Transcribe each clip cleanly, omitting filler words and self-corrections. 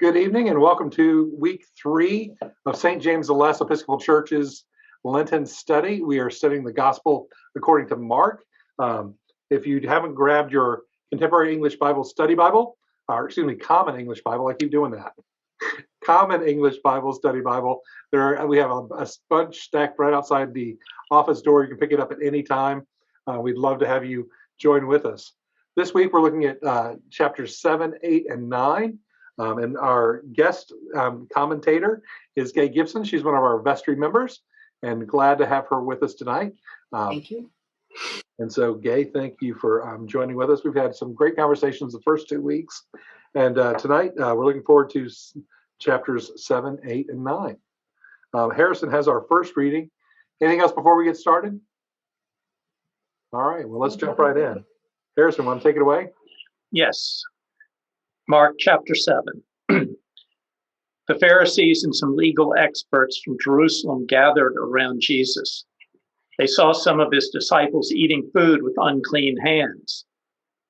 Good evening and welcome to week 3 of St. James the Less Episcopal Church's Lenten study. We are studying the Gospel according to Mark. If you haven't grabbed your Contemporary English Bible Study Bible, Common English Bible, I keep doing that. Common English Bible Study Bible. We have a bunch stacked right outside the office door. You can pick it up at any time. We'd love to have you join with us. This week we're looking at chapters 7, 8, and 9. And our guest commentator is Gay Gibson. She's one of our vestry members, and glad to have her with us tonight. Thank you. And so, Gay, thank you for joining with us. We've had some great conversations the first 2 weeks, and tonight we're looking forward to chapters 7, 8, and 9. Harrison has our first reading. Anything else before we get started? All right, well, let's jump right in. Harrison, want to take it away? Yes. Mark chapter 7. The Pharisees and some legal experts from Jerusalem gathered around Jesus. They saw some of his disciples eating food with unclean hands.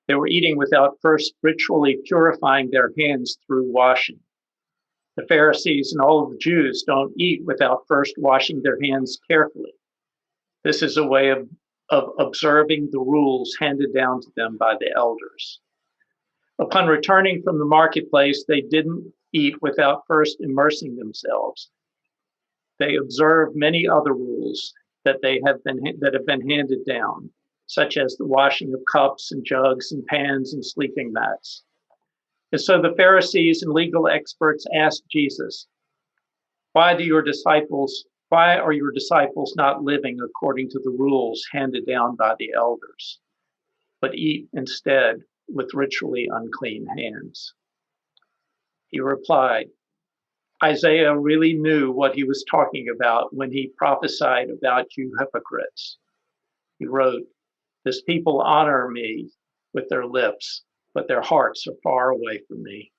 They were eating without first ritually purifying their hands through washing. The Pharisees and all of the Jews don't eat without first washing their hands carefully. This is a way of observing the rules handed down to them by the elders. Upon returning from the marketplace, they didn't eat without first immersing themselves. They observed many other rules that have been handed down, such as the washing of cups and jugs and pans and sleeping mats. And so the Pharisees and legal experts asked Jesus, why are your disciples not living according to the rules handed down by the elders, but eat instead with ritually unclean hands? He replied, Isaiah really knew what he was talking about when he prophesied about you hypocrites. He wrote, this people honor me with their lips, but their hearts are far away from me.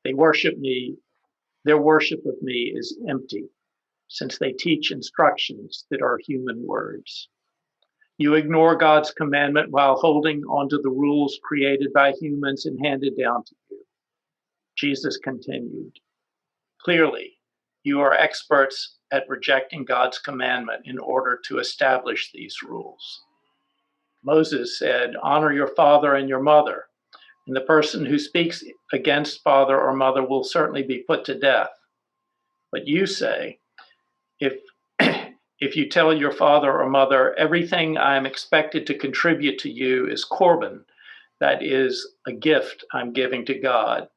They worship me. Their worship of me is empty, since they teach instructions that are human words. You ignore God's commandment while holding onto the rules created by humans and handed down to you. Jesus continued, clearly, you are experts at rejecting God's commandment in order to establish these rules. Moses said, honor your father and your mother, and the person who speaks against father or mother will certainly be put to death. But you say, if you tell your father or mother, everything I am expected to contribute to you is korban, that is a gift I'm giving to God,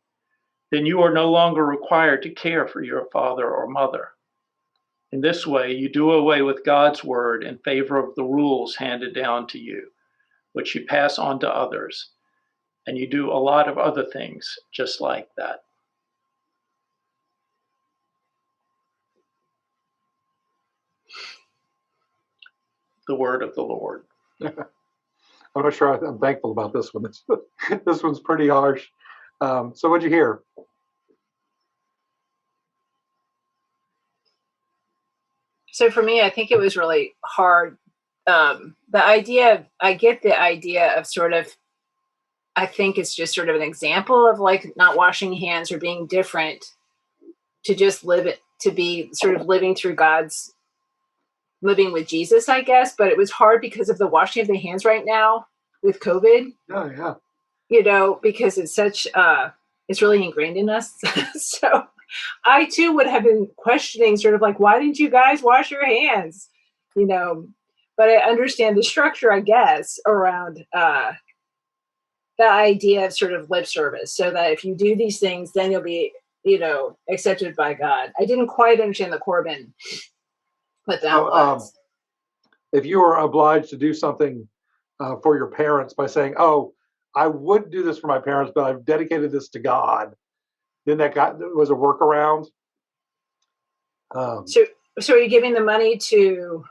then you are no longer required to care for your father or mother. In this way, you do away with God's word in favor of the rules handed down to you, which you pass on to others, and you do a lot of other things just like that. The word of the Lord. I'm not sure I'm thankful about this one. This one's pretty harsh. So what'd you hear? So for me, I think it was really hard. I get the idea of sort of, I think it's just sort of an example of like not washing hands or being different, to just live it, to be sort of living with Jesus, I guess. But it was hard because of the washing of the hands right now with COVID. Oh, yeah. You know, because it's such, it's really ingrained in us. So I too would have been questioning sort of like, why didn't you guys wash your hands? You know, but I understand the structure, I guess, around the idea of sort of lip service, so that if you do these things, then you'll be, you know, accepted by God. I didn't quite understand the korban, but that was. If you were obliged to do something for your parents by saying, oh, I would do this for my parents, but I've dedicated this to God, then that was a workaround. So are you giving the money to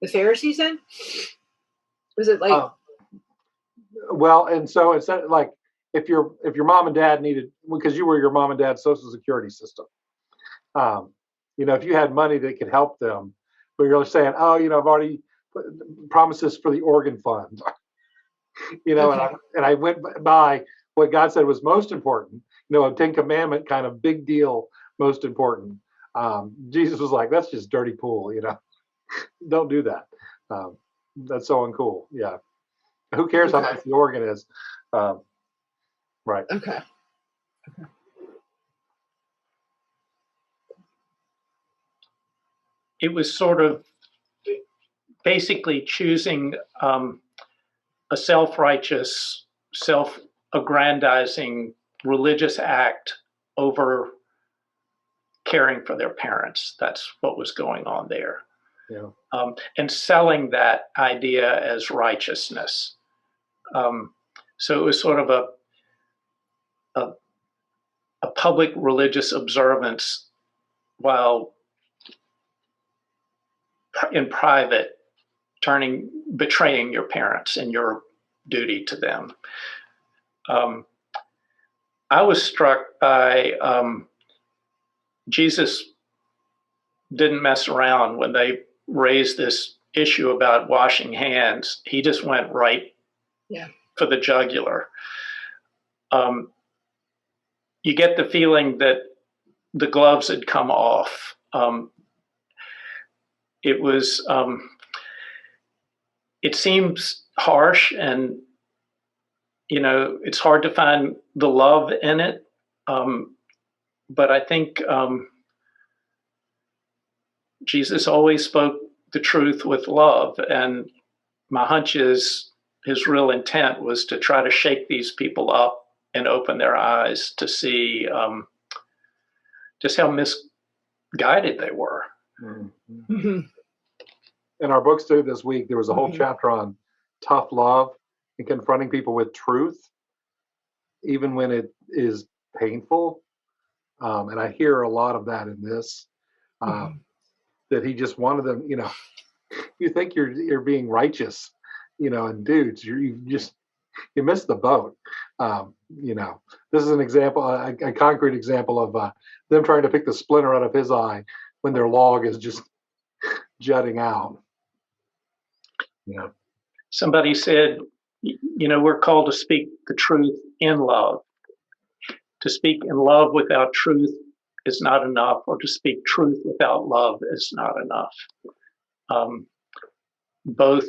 the Pharisees then? Was it like? Well, and so it's like if your mom and dad needed, because you were your mom and dad's social security system, you know, if you had money that could help them, but you're saying, oh, you know, I've already promised this for the organ fund, you know, okay. and I went by what God said was most important, a Ten Commandment kind of big deal, most important. Jesus was like, that's just dirty pool, don't do that. That's so uncool. Yeah. Who cares how nice the organ is? Right. Okay. It was sort of basically choosing a self-righteous, self-aggrandizing religious act over caring for their parents. That's what was going on there. Yeah. And selling that idea as righteousness. So it was sort of a public religious observance while in private betraying your parents and your duty to them. I was struck by Jesus didn't mess around when they raised this issue about washing hands. He just went right for the jugular. You get the feeling that the gloves had come off. It seems harsh, and it's hard to find the love in it. But I think Jesus always spoke the truth with love, and my hunch is his real intent was to try to shake these people up and open their eyes to see just how misguided they were. Mm-hmm. In our book study this week, there was a whole chapter on tough love and confronting people with truth, even when it is painful. And I hear a lot of that in this, that he just wanted them, you think you're being righteous, and dudes, you missed the boat. This is an example, a concrete example of them trying to pick the splinter out of his eye when their log is just jutting out. Somebody said, we're called to speak the truth in love. To speak in love without truth is not enough, or to speak truth without love is not enough. Both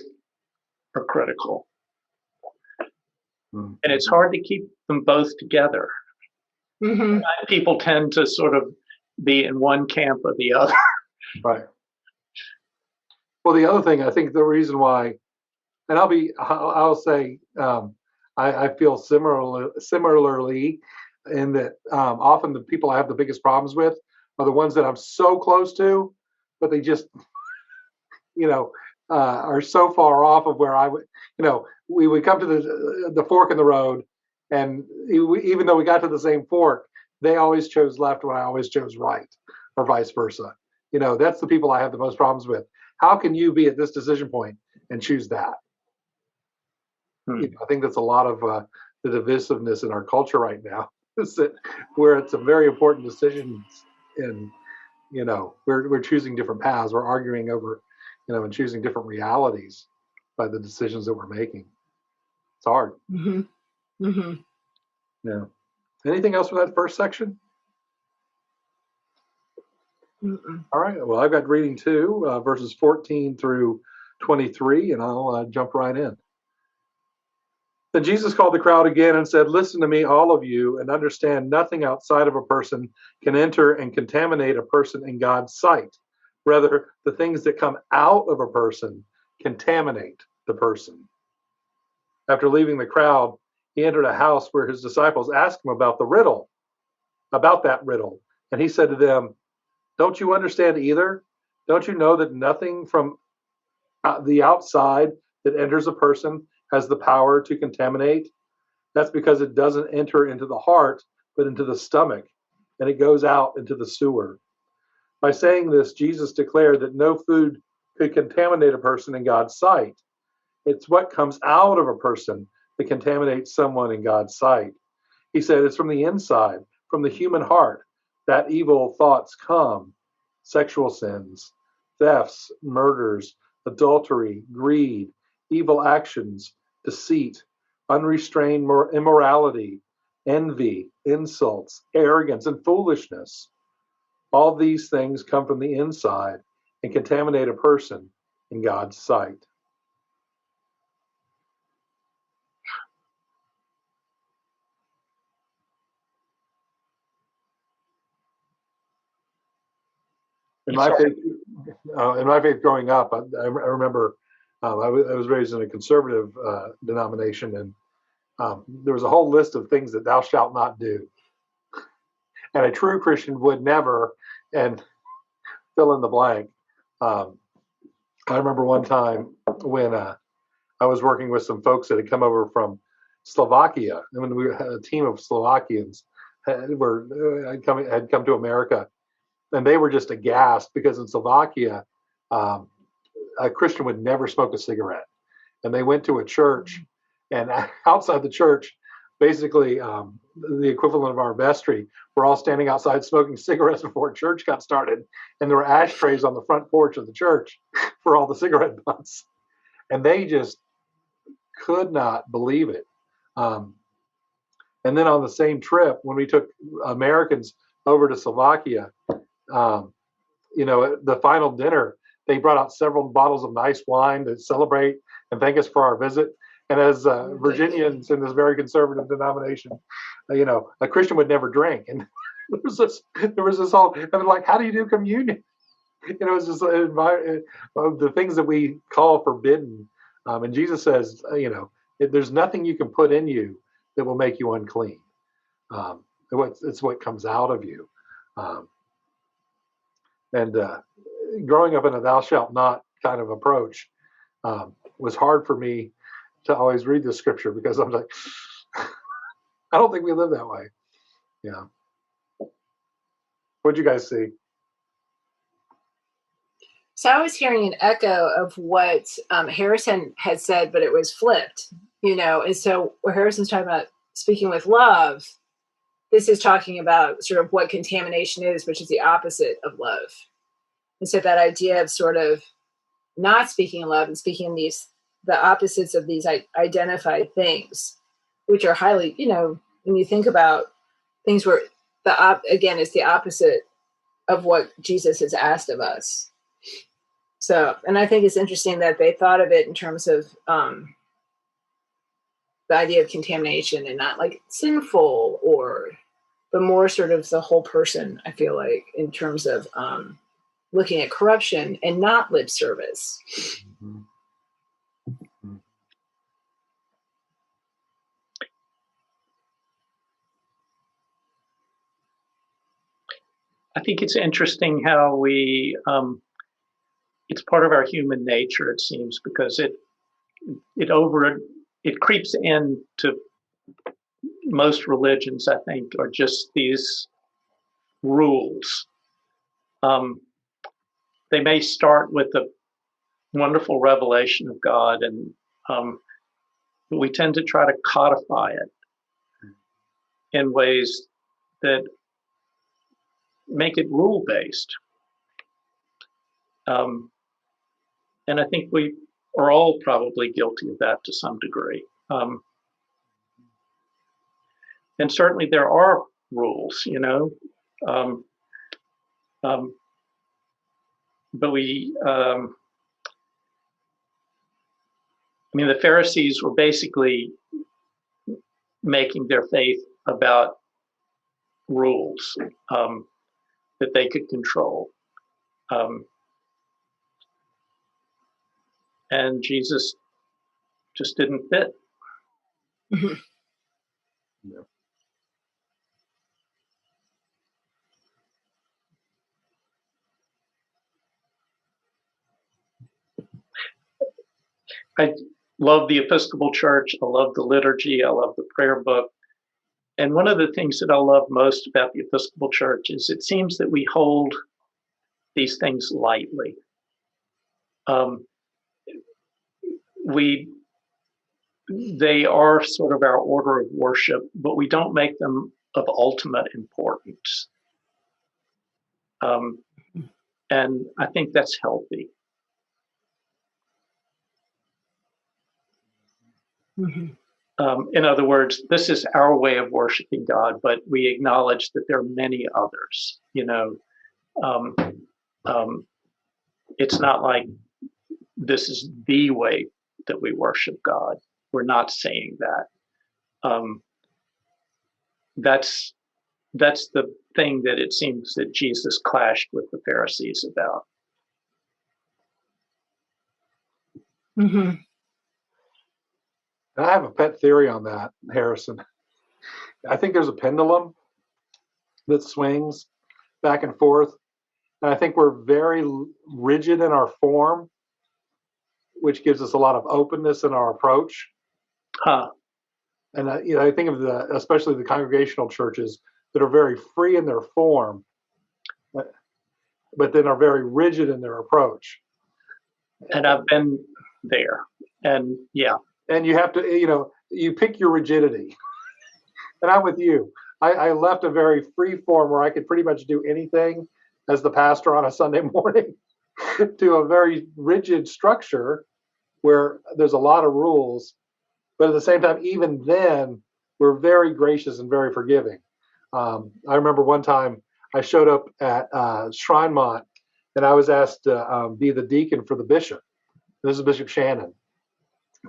are critical. And it's hard to keep them both together. People tend to sort of be in one camp or the other. Right. Well, the other thing, I think the reason why, and I'll say, I feel similarly in that often the people I have the biggest problems with are the ones that I'm so close to, but they just, are so far off of where I would, we would come to the fork in the road, and even though we got to the same fork, they always chose left when I always chose right, or vice versa. That's the people I have the most problems with. How can you be at this decision point and choose that? I think that's a lot of the divisiveness in our culture right now, is that where it's a very important decision, and we're choosing different paths, we're arguing over, and choosing different realities by the decisions that we're making. It's hard. Yeah. Anything else for that first section? All right. Well, I've got reading 2, verses 14 through 23, and I'll jump right in. Then Jesus called the crowd again and said, "Listen to me, all of you, and understand nothing outside of a person can enter and contaminate a person in God's sight. Rather, the things that come out of a person contaminate the person." After leaving the crowd, he entered a house where his disciples asked him about that riddle. And he said to them, "Don't you understand either? Don't you know that nothing from the outside that enters a person has the power to contaminate? That's because it doesn't enter into the heart, but into the stomach, and it goes out into the sewer." By saying this, Jesus declared that no food could contaminate a person in God's sight. It's what comes out of a person that contaminates someone in God's sight. He said it's from the inside, from the human heart, that evil thoughts come: sexual sins, thefts, murders, adultery, greed, evil actions, deceit, unrestrained immorality, envy, insults, arrogance, and foolishness. All these things come from the inside and contaminate a person in God's sight. In my faith growing up, I remember I was raised in a conservative denomination, and there was a whole list of things that thou shalt not do. And a true Christian would never, and fill in the blank. I remember one time when I was working with some folks that had come over from Slovakia, and when we had a team of Slovakians had come to America, and they were just aghast because in Slovakia, a Christian would never smoke a cigarette. And they went to a church, and outside the church, basically the equivalent of our vestry, we're all standing outside smoking cigarettes before church got started. And there were ashtrays on the front porch of the church for all the cigarette butts. And they just could not believe it. And then on the same trip, when we took Americans over to Slovakia, the final dinner, they brought out several bottles of nice wine to celebrate and thank us for our visit. And as Virginians in this very conservative denomination, a Christian would never drink. And there was this whole, I mean, like, how do you do communion? It's just the things that we call forbidden. And Jesus says, there's nothing you can put in you that will make you unclean. It's what comes out of you. And growing up in a thou shalt not kind of approach was hard for me to always read the scripture, because I'm like, I don't think we live that way. Yeah. What'd you guys see? So I was hearing an echo of what Harrison had said, but it was flipped, and so where Harrison's talking about speaking with love, this is talking about sort of what contamination is, which is the opposite of love. And so that idea of sort of not speaking in love and speaking the opposites of these identified things, which are highly, when you think about things where again, it's the opposite of what Jesus has asked of us. So, and I think it's interesting that they thought of it in terms of the idea of contamination and not like sinful but more sort of the whole person, I feel like, in terms of looking at corruption and not lip service. Mm-hmm. I think it's interesting how it's part of our human nature, it seems, because it creeps into most religions, I think, are just these rules. They may start with a wonderful revelation of God, and we tend to try to codify it in ways that make it rule-based. And I think we are all probably guilty of that to some degree. And certainly there are rules, but the Pharisees were basically making their faith about rules that they could control. And Jesus just didn't fit. Yeah. I love the Episcopal Church. I love the liturgy. I love the prayer book. And one of the things that I love most about the Episcopal Church is it seems that we hold these things lightly. They are sort of our order of worship, but we don't make them of ultimate importance. And I think that's healthy. Mm-hmm. In other words, this is our way of worshiping God, but we acknowledge that there are many others. Um, um, it's not like this is the way that we worship God. We're not saying that. That's the thing that it seems that Jesus clashed with the Pharisees about. Mm-hmm. And I have a pet theory on that, Harrison. I think there's a pendulum that swings back and forth. And I think we're very rigid in our form, which gives us a lot of openness in our approach. Huh. And I think of especially the congregational churches that are very free in their form, but then are very rigid in their approach. And I've been there. And yeah. And you have to, you pick your rigidity. And I'm with you. I left a very free form where I could pretty much do anything as the pastor on a Sunday morning to a very rigid structure where there's a lot of rules. But at the same time, even then, we're very gracious and very forgiving. I remember one time I showed up at Shrinemont and I was asked to be the deacon for the bishop. This is Bishop Shannon.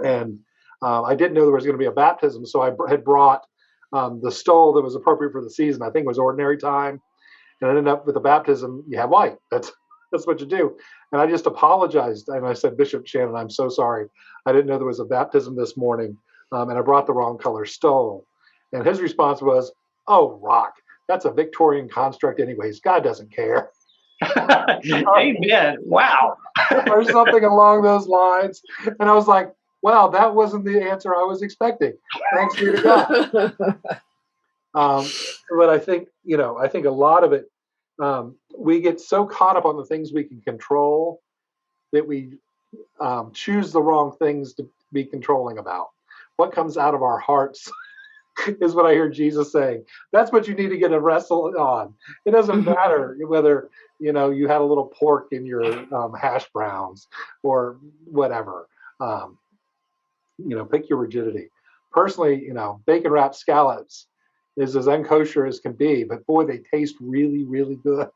And I didn't know there was going to be a baptism, so I had brought the stole that was appropriate for the season. I think it was ordinary time. And I ended up with the baptism, you have white. That's what you do. And I just apologized. And I said, Bishop Shannon, I'm so sorry. I didn't know there was a baptism this morning. And I brought the wrong color stole. And his response was, oh, rock. That's a Victorian construct anyways. God doesn't care. Amen. Wow. Or something along those lines. And I was like, wow, that wasn't the answer I was expecting. Thanks be to God. But I think a lot of it, we get so caught up on the things we can control that we choose the wrong things to be controlling about. What comes out of our hearts is what I hear Jesus saying. That's what you need to get a wrestle on. It doesn't matter whether you had a little pork in your hash browns or whatever. Pick your rigidity. Personally, bacon wrapped scallops is as unkosher as can be, but boy, they taste really, really good.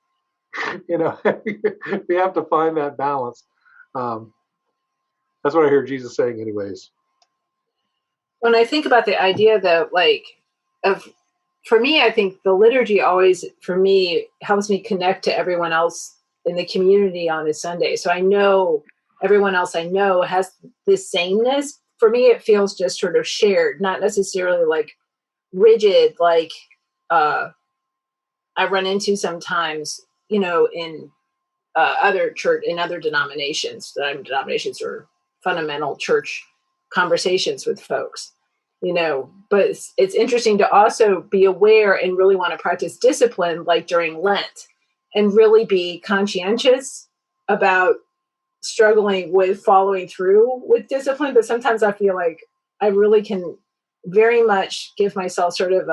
We have to find that balance. That's what I hear Jesus saying anyways. When I think about the idea though, for me, I think the liturgy always, for me, helps me connect to everyone else in the community on a Sunday. So I know everyone else I know has this sameness. For me, it feels just sort of shared, not necessarily like rigid, like I run into sometimes, in other denominations or fundamental church conversations with folks, but it's interesting to also be aware and really want to practice discipline, like during Lent, and really be conscientious about struggling with following through with discipline. But sometimes I feel like I really can very much give myself sort of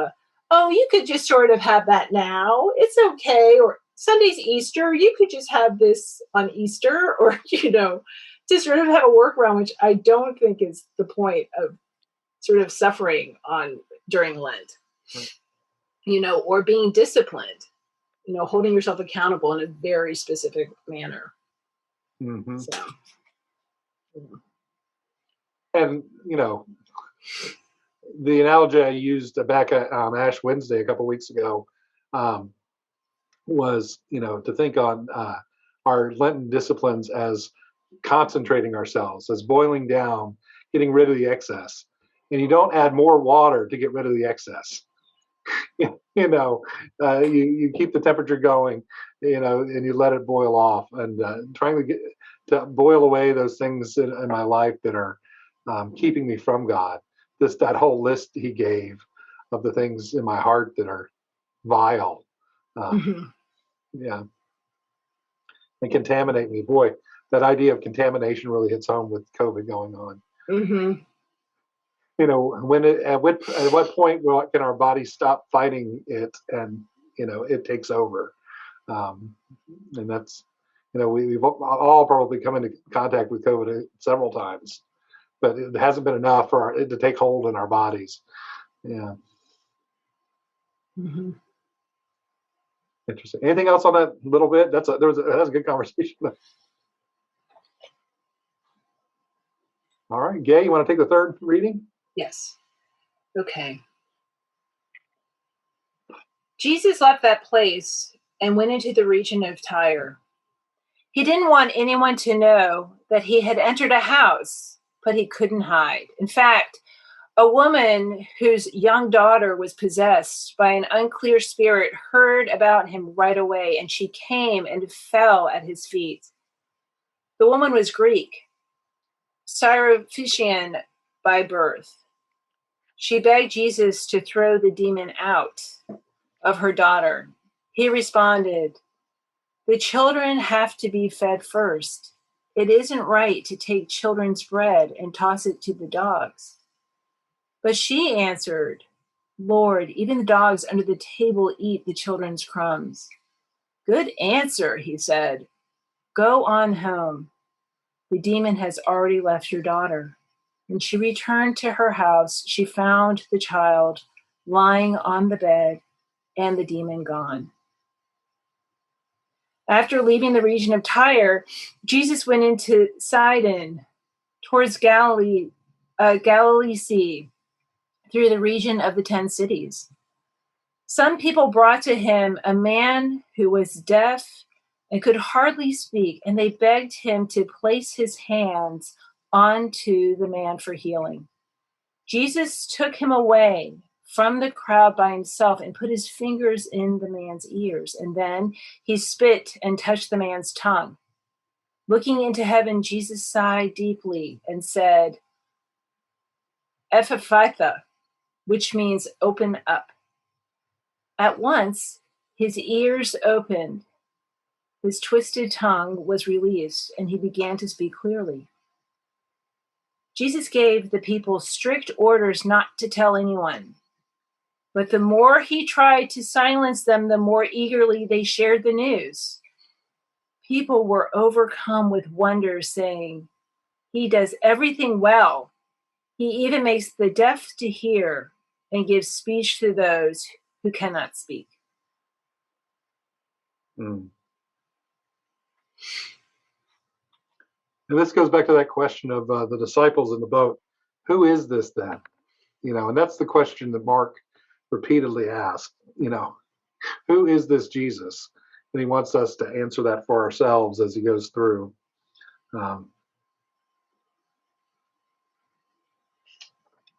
you could just sort of have that now. It's okay. Or Sunday's Easter. You could just have this on Easter, or, to sort of have a workaround, which I don't think is the point of sort of suffering during Lent, or being disciplined, holding yourself accountable in a very specific manner. Mm-hmm. So. And, the analogy I used back at Ash Wednesday a couple of weeks ago was, to think on our Lenten disciplines as concentrating ourselves, as boiling down, getting rid of the excess. And you don't add more water to get rid of the excess. You keep the temperature going, and you let it boil off, and trying to boil away those things in my life that are keeping me from God. That whole list he gave of the things in my heart that are vile. Yeah. And contaminate me. Boy, that idea of contamination really hits home with COVID going on. Mm-hmm. At what point can our body stop fighting it and, it takes over? And that's, we've all probably come into contact with COVID several times. but it hasn't been enough for it to take hold in our bodies. Yeah. Mm-hmm. Interesting. Anything else on that little bit? That's a good conversation. All right, Gay, you want to take the third reading? Yes. Okay. Jesus left that place and went into the region of Tyre. He didn't want anyone to know that he had entered a house, but he couldn't hide. In fact, a woman whose young daughter was possessed by an unclear spirit heard about him right away, and she came and fell at his feet. The woman was Greek, Syrophoenician by birth. She begged Jesus to throw the demon out of her daughter. He responded, "The children have to be fed first. It isn't right to take children's bread and toss it to the dogs." But she answered, "Lord, even the dogs under the table eat the children's crumbs." "Good answer," he said. "Go on home. The demon has already left your daughter." When she returned to her house, she found the child lying on the bed and the demon gone. After leaving the region of Tyre, Jesus went into Sidon towards Galilee Sea through the region of the 10 cities. Some people brought to him a man who was deaf and could hardly speak, and they begged him to place his hands onto the man for healing. Jesus took him away from the crowd by himself and put his fingers in the man's ears, and then he spit and touched the man's tongue. Looking into heaven, Jesus sighed deeply and said, "Ephphatha," which means open up. At once, his ears opened, his twisted tongue was released, and he began to speak clearly. Jesus gave the people strict orders not to tell anyone. But the more he tried to silence them, the more eagerly they shared the news. People were overcome with wonder, saying, "He does everything well. He even makes the deaf to hear and gives speech to those who cannot speak." Mm. And this goes back to that question of the disciples in the boat. Who is this then? And that's the question that Mark repeatedly asked. Who is this Jesus? And he wants us to answer that for ourselves as he goes through.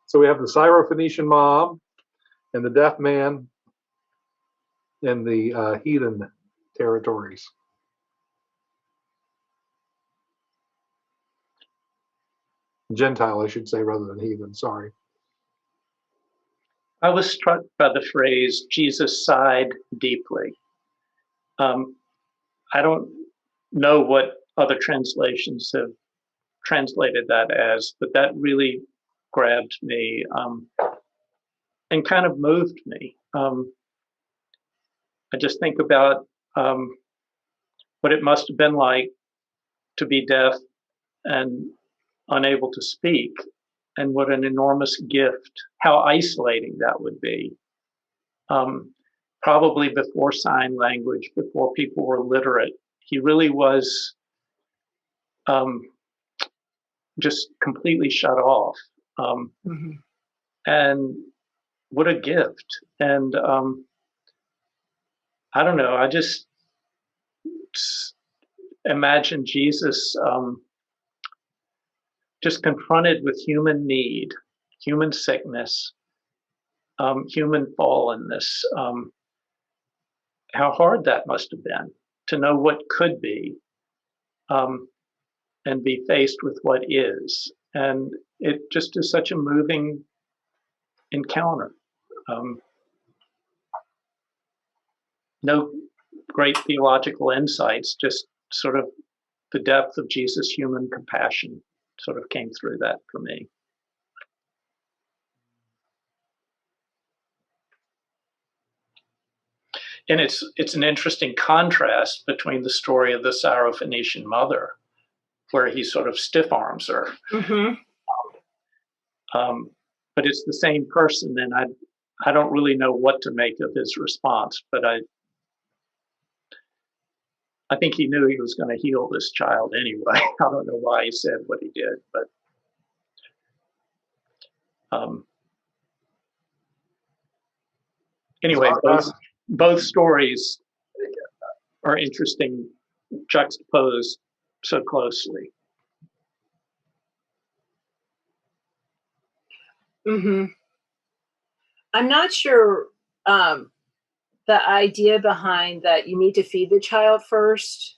So we have the Syrophoenician mom and the deaf man in the heathen territories. Gentile, I should say, rather than heathen. Sorry. I was struck by the phrase, Jesus sighed deeply. I don't know what other translations have translated that as, but that really grabbed me and kind of moved me. I just think about what it must have been like to be deaf and unable to speak, and what an enormous gift, how isolating that would be. Probably before sign language, before people were literate, he really was just completely shut off. Mm-hmm. And what a gift. And I don't know, I just imagine Jesus just confronted with human need, human sickness, human fallenness. How hard that must have been to know what could be and be faced with what is. And it just is such a moving encounter. No great theological insights, just sort of the depth of Jesus' human compassion sort of came through that for me. And it's an interesting contrast between the story of the Syrophoenician mother, where he sort of stiff arms her, Mm-hmm. But it's the same person, and I don't really know what to make of his response, but I think he knew he was going to heal this child anyway. I don't know why he said what he did, but anyway, both stories are interesting, juxtaposed so closely. Mm-hmm. I'm not sure the idea behind that you need to feed the child first,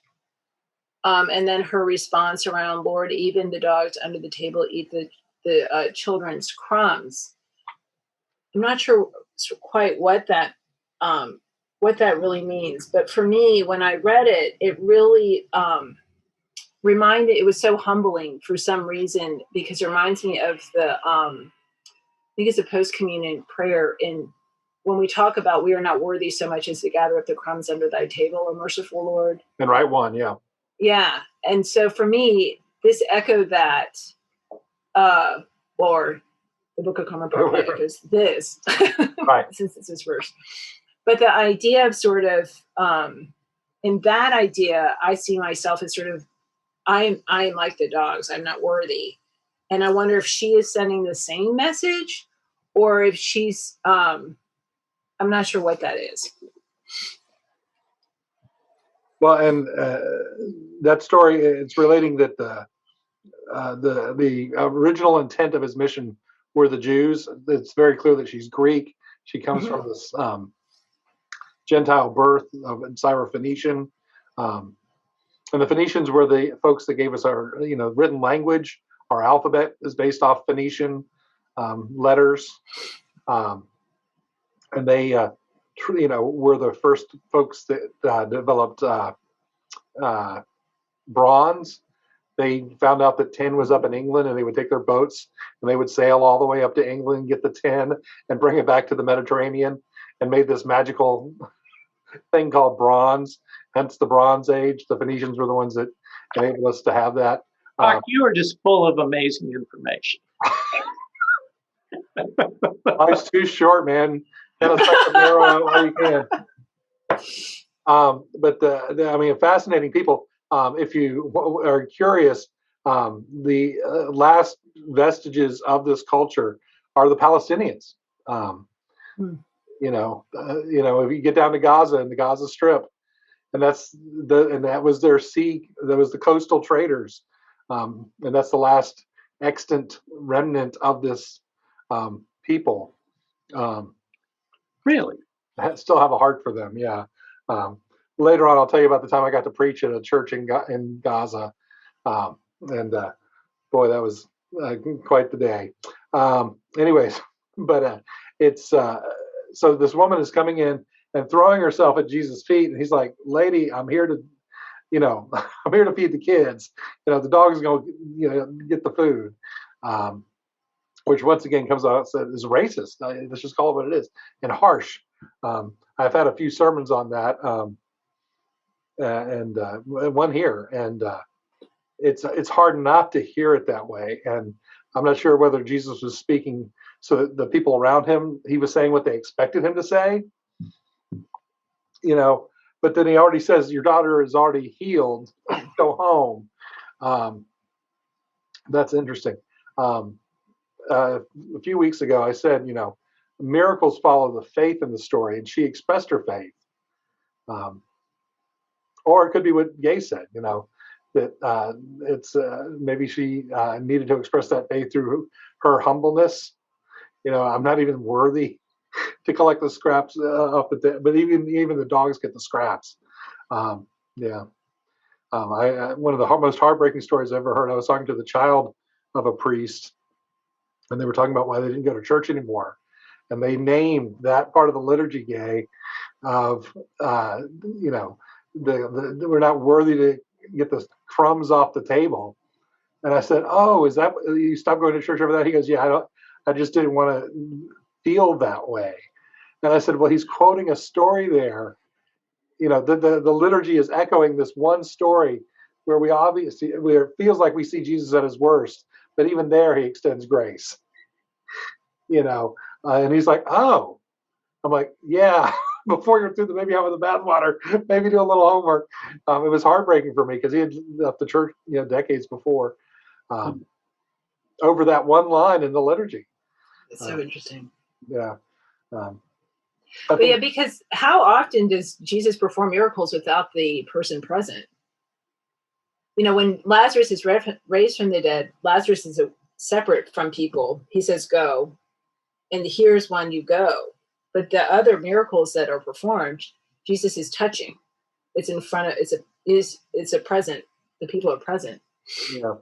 and then her response around, Lord, even the dogs under the table eat the children's crumbs. I'm not sure quite what that really means, but for me, when I read it, it really it was so humbling for some reason, because it reminds me of the I think it's a post-communion prayer when we talk about we are not worthy so much as to gather up the crumbs under thy table, O merciful Lord. And right one, yeah. Yeah. And so for me, this echoed that, or the Book of Common Prayer echoes this, right. Since it's this verse. But the idea of sort of, in that idea, I see myself as sort of, I am like the dogs, I'm not worthy. And I wonder if she is sending the same message, or if she's, I'm not sure what that is. Well, and that story, it's relating that the original intent of his mission were the Jews. It's very clear that she's Greek. She comes from this Gentile birth of Syro-Phoenician. And the Phoenicians were the folks that gave us our, written language. Our alphabet is based off Phoenician letters. And they, were the first folks that developed bronze. They found out that tin was up in England, and they would take their boats and they would sail all the way up to England, get the tin, and bring it back to the Mediterranean, and made this magical thing called bronze. Hence the Bronze Age. The Phoenicians were the ones that enabled us to have that. Mark, you are just full of amazing information. Life's too short, man. Kind of suck the marrow out while you can. But fascinating people. If you are curious, the last vestiges of this culture are the Palestinians. If you get down to Gaza and the Gaza Strip, and that was their sea. That was the coastal traders, and that's the last extant remnant of this people. Really? I still have a heart for them. Yeah. Later on, I'll tell you about the time I got to preach at a church in Gaza, boy, that was quite the day. Anyways, but it's so this woman is coming in and throwing herself at Jesus' feet, and he's like, "Lady, I'm here to, I'm here to feed the kids. The dog is going to, get the food." Which once again comes out as racist. Let's just call it what it is, and harsh. I've had a few sermons on that, and one here, and it's hard not to hear it that way. And I'm not sure whether Jesus was speaking so that the people around him, he was saying what they expected him to say, But then he already says, "Your daughter is already healed. Go home." That's interesting. A few weeks ago, I said, miracles follow the faith in the story, and she expressed her faith. Or it could be what Gay said, that it's maybe she needed to express that faith through her humbleness. I'm not even worthy to collect the scraps off but even the dogs get the scraps. Yeah. One of the most heartbreaking stories I ever heard. I was talking to the child of a priest, and they were talking about why they didn't go to church anymore. And they named that part of the liturgy, Gay, of, we're not worthy to get the crumbs off the table. And I said, "Oh, is that, you stopped going to church over that?" He goes, "Yeah, I just didn't want to feel that way." And I said, "Well, he's quoting a story there. The liturgy is echoing this one story where where it feels like we see Jesus at his worst, but even there he extends grace." And he's like, oh. I'm like, yeah. Before you're through the baby out with the bathwater, maybe do a little homework. It was heartbreaking for me because he had left the church, decades before, over that one line in the liturgy. It's so interesting. Yeah. But yeah, because how often does Jesus perform miracles without the person present? When Lazarus is raised from the dead, Lazarus is separate from people. He says, go. And here's when you go. But the other miracles that are performed, Jesus is touching. It's in front of, it's a present. The people are present. Yeah.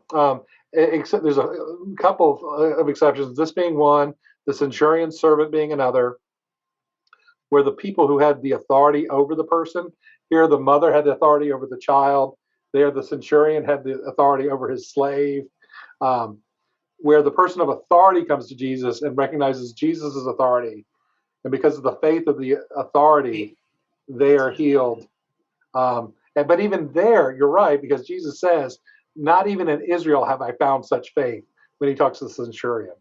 Except there's a couple of exceptions. This being one, the centurion's servant being another, where the people who had the authority over the person, here the mother had the authority over the child. There the centurion had the authority over his slave. Where the person of authority comes to Jesus and recognizes Jesus' authority. And because of the faith of the authority, they are healed. But even there, you're right, because Jesus says, not even in Israel have I found such faith when he talks to the centurion.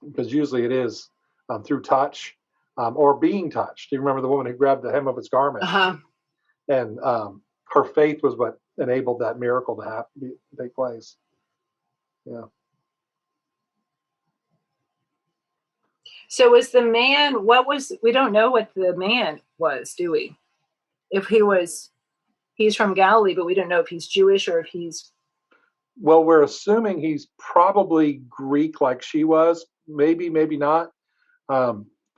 Because usually it is through touch or being touched. You remember the woman who grabbed the hem of his garment? And her faith was what enabled that miracle to take place. Yeah. So was the man, we don't know what the man was, do we? If he's from Galilee, but we don't know if he's Jewish or if he's. Well, we're assuming he's probably Greek like she was, maybe not.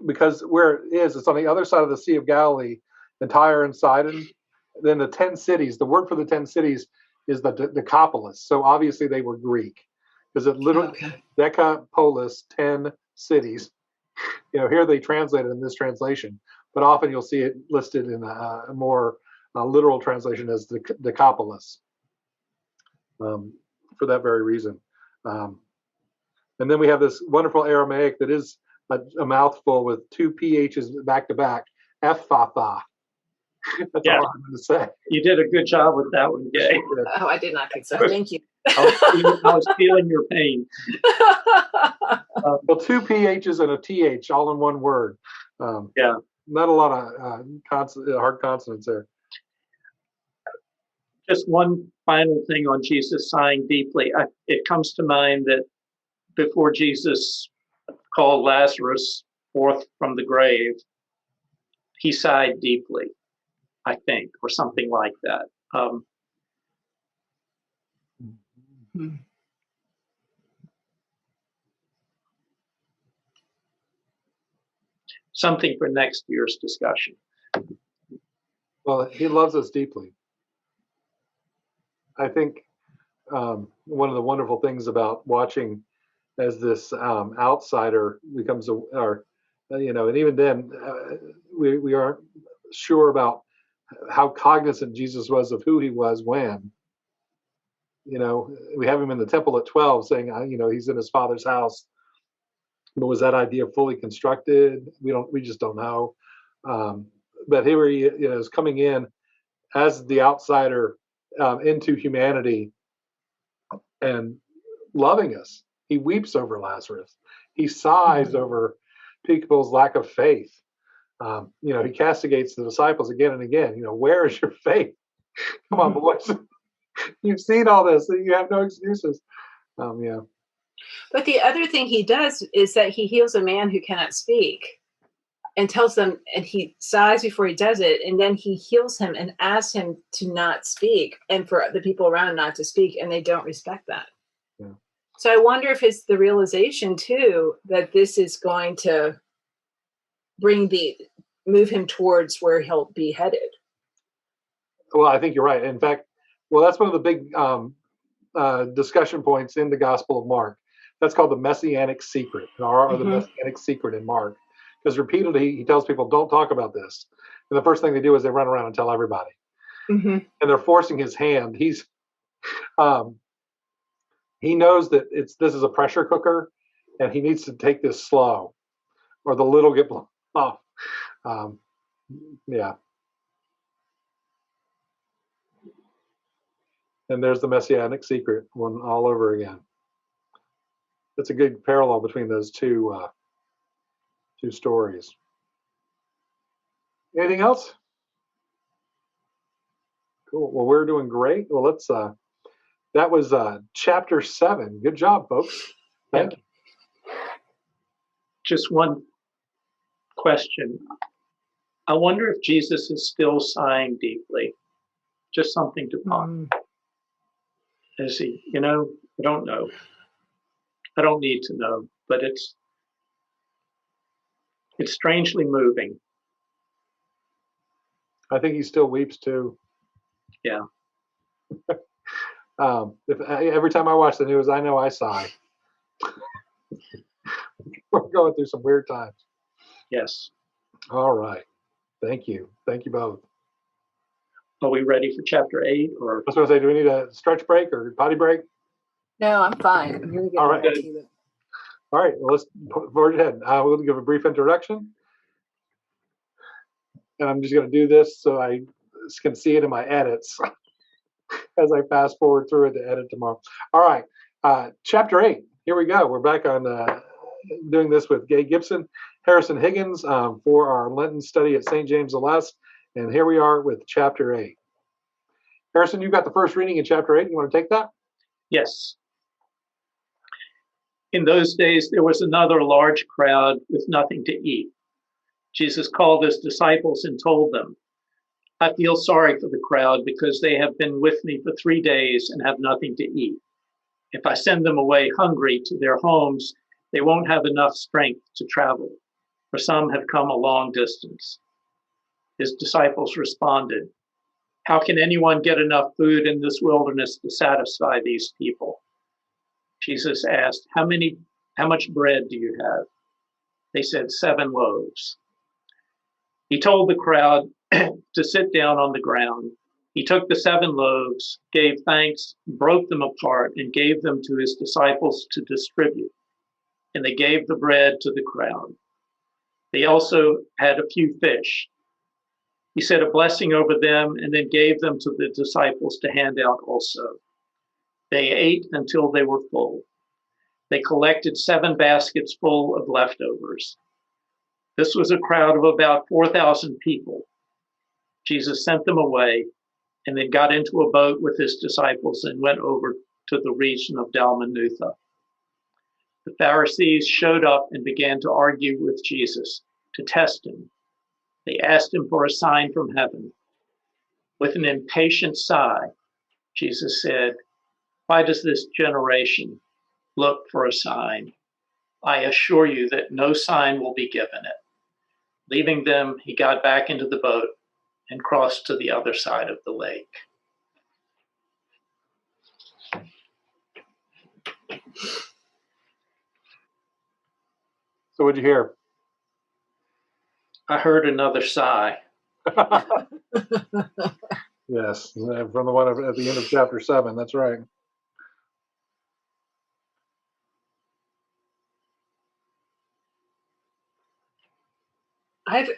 Because where it is, it's on the other side of the Sea of Galilee, and Tyre and Sidon. Then the 10 cities, the word for the 10 cities is the Decapolis. So obviously they were Greek because it literally, Decapolis, 10 cities. Here they translate it in this translation, but often you'll see it listed in a more literal translation as the Decapolis for that very reason. And then we have this wonderful Aramaic that is a mouthful with two PHs back to back, Ephatha. That's all I'm going to say. You did a good job with that one, Gay. Oh, I did not think so. Thank you. I was feeling your pain. Well, two PHs and a TH all in one word. Not a lot of hard consonants there. Just one final thing on Jesus sighing deeply. It comes to mind that before Jesus called Lazarus forth from the grave, he sighed deeply, I think, or something like that. Something for next year's discussion. Well, he loves us deeply. I think one of the wonderful things about watching as this outsider becomes and even then we aren't sure about how cognizant Jesus was of who he was when. We have him in the temple at 12 saying, he's in his father's house. But was that idea fully constructed? We just don't know. But here he is coming in as the outsider into humanity and loving us. He weeps over Lazarus. He sighs over people's lack of faith. He castigates the disciples again and again. Where is your faith? Come on, boys. You've seen all this. You have no excuses. But the other thing he does is that he heals a man who cannot speak and tells them, and he sighs before he does it, and then he heals him and asks him to not speak and for the people around not to speak, and they don't respect that. Yeah. So I wonder if it's the realization too that this is going to move him towards where he'll be headed. Well, I think you're right. In fact, that's one of the big discussion points in the Gospel of Mark. That's called the Messianic Secret, or the Messianic Secret in Mark. Because repeatedly he tells people, don't talk about this. And the first thing they do is they run around and tell everybody. And they're forcing his hand. He knows that this is a pressure cooker and he needs to take this slow or the lid will get blown off. And there's the Messianic Secret one all over again. It's a good parallel between those two stories. Anything else? Cool. Well, we're doing great. Well, let's. That was chapter 7. Good job, folks. Thank you. Just one question. I wonder if Jesus is still sighing deeply. Just something to ponder. Is he? I don't know. I don't need to know, but it's strangely moving. I think he still weeps too. Yeah. Every time I watch the news, I know I sigh. We're going through some weird times. Yes. All right. Thank you. Thank you both. Are we ready for chapter 8? Or I was going to say, do we need a stretch break or potty break? No, I'm fine. I'm really good. All right. All right. Well, let's forge ahead. We'll give a brief introduction. And I'm just going to do this so I can see it in my edits as I fast forward through it to edit tomorrow. All right. Chapter 8. Here we go. We're back on doing this with Gay Gibson, Harrison Higgins for our Lenten study at St. James the Less. And here we are with chapter 8. Harrison, you've got the first reading in chapter 8. You want to take that? Yes. In those days, there was another large crowd with nothing to eat. Jesus called his disciples and told them, I feel sorry for the crowd because they have been with me for 3 days and have nothing to eat. If I send them away hungry to their homes, they won't have enough strength to travel, for some have come a long distance. His disciples responded, how can anyone get enough food in this wilderness to satisfy these people? Jesus asked, how much bread do you have? They said, 7 loaves. He told the crowd to sit down on the ground. He took the 7 loaves, gave thanks, broke them apart, and gave them to his disciples to distribute. And they gave the bread to the crowd. They also had a few fish. He said a blessing over them and then gave them to the disciples to hand out also. They ate until they were full. They collected 7 baskets full of leftovers. This was a crowd of about 4,000 people. Jesus sent them away and then got into a boat with his disciples and went over to the region of Dalmanutha. The Pharisees showed up and began to argue with Jesus to test him. They asked him for a sign from heaven. With an impatient sigh, Jesus said, why does this generation look for a sign? I assure you that no sign will be given it. Leaving them, he got back into the boat and crossed to the other side of the lake. So what'd you hear? I heard another sigh. Yes, from the one at the end of chapter 7. That's right.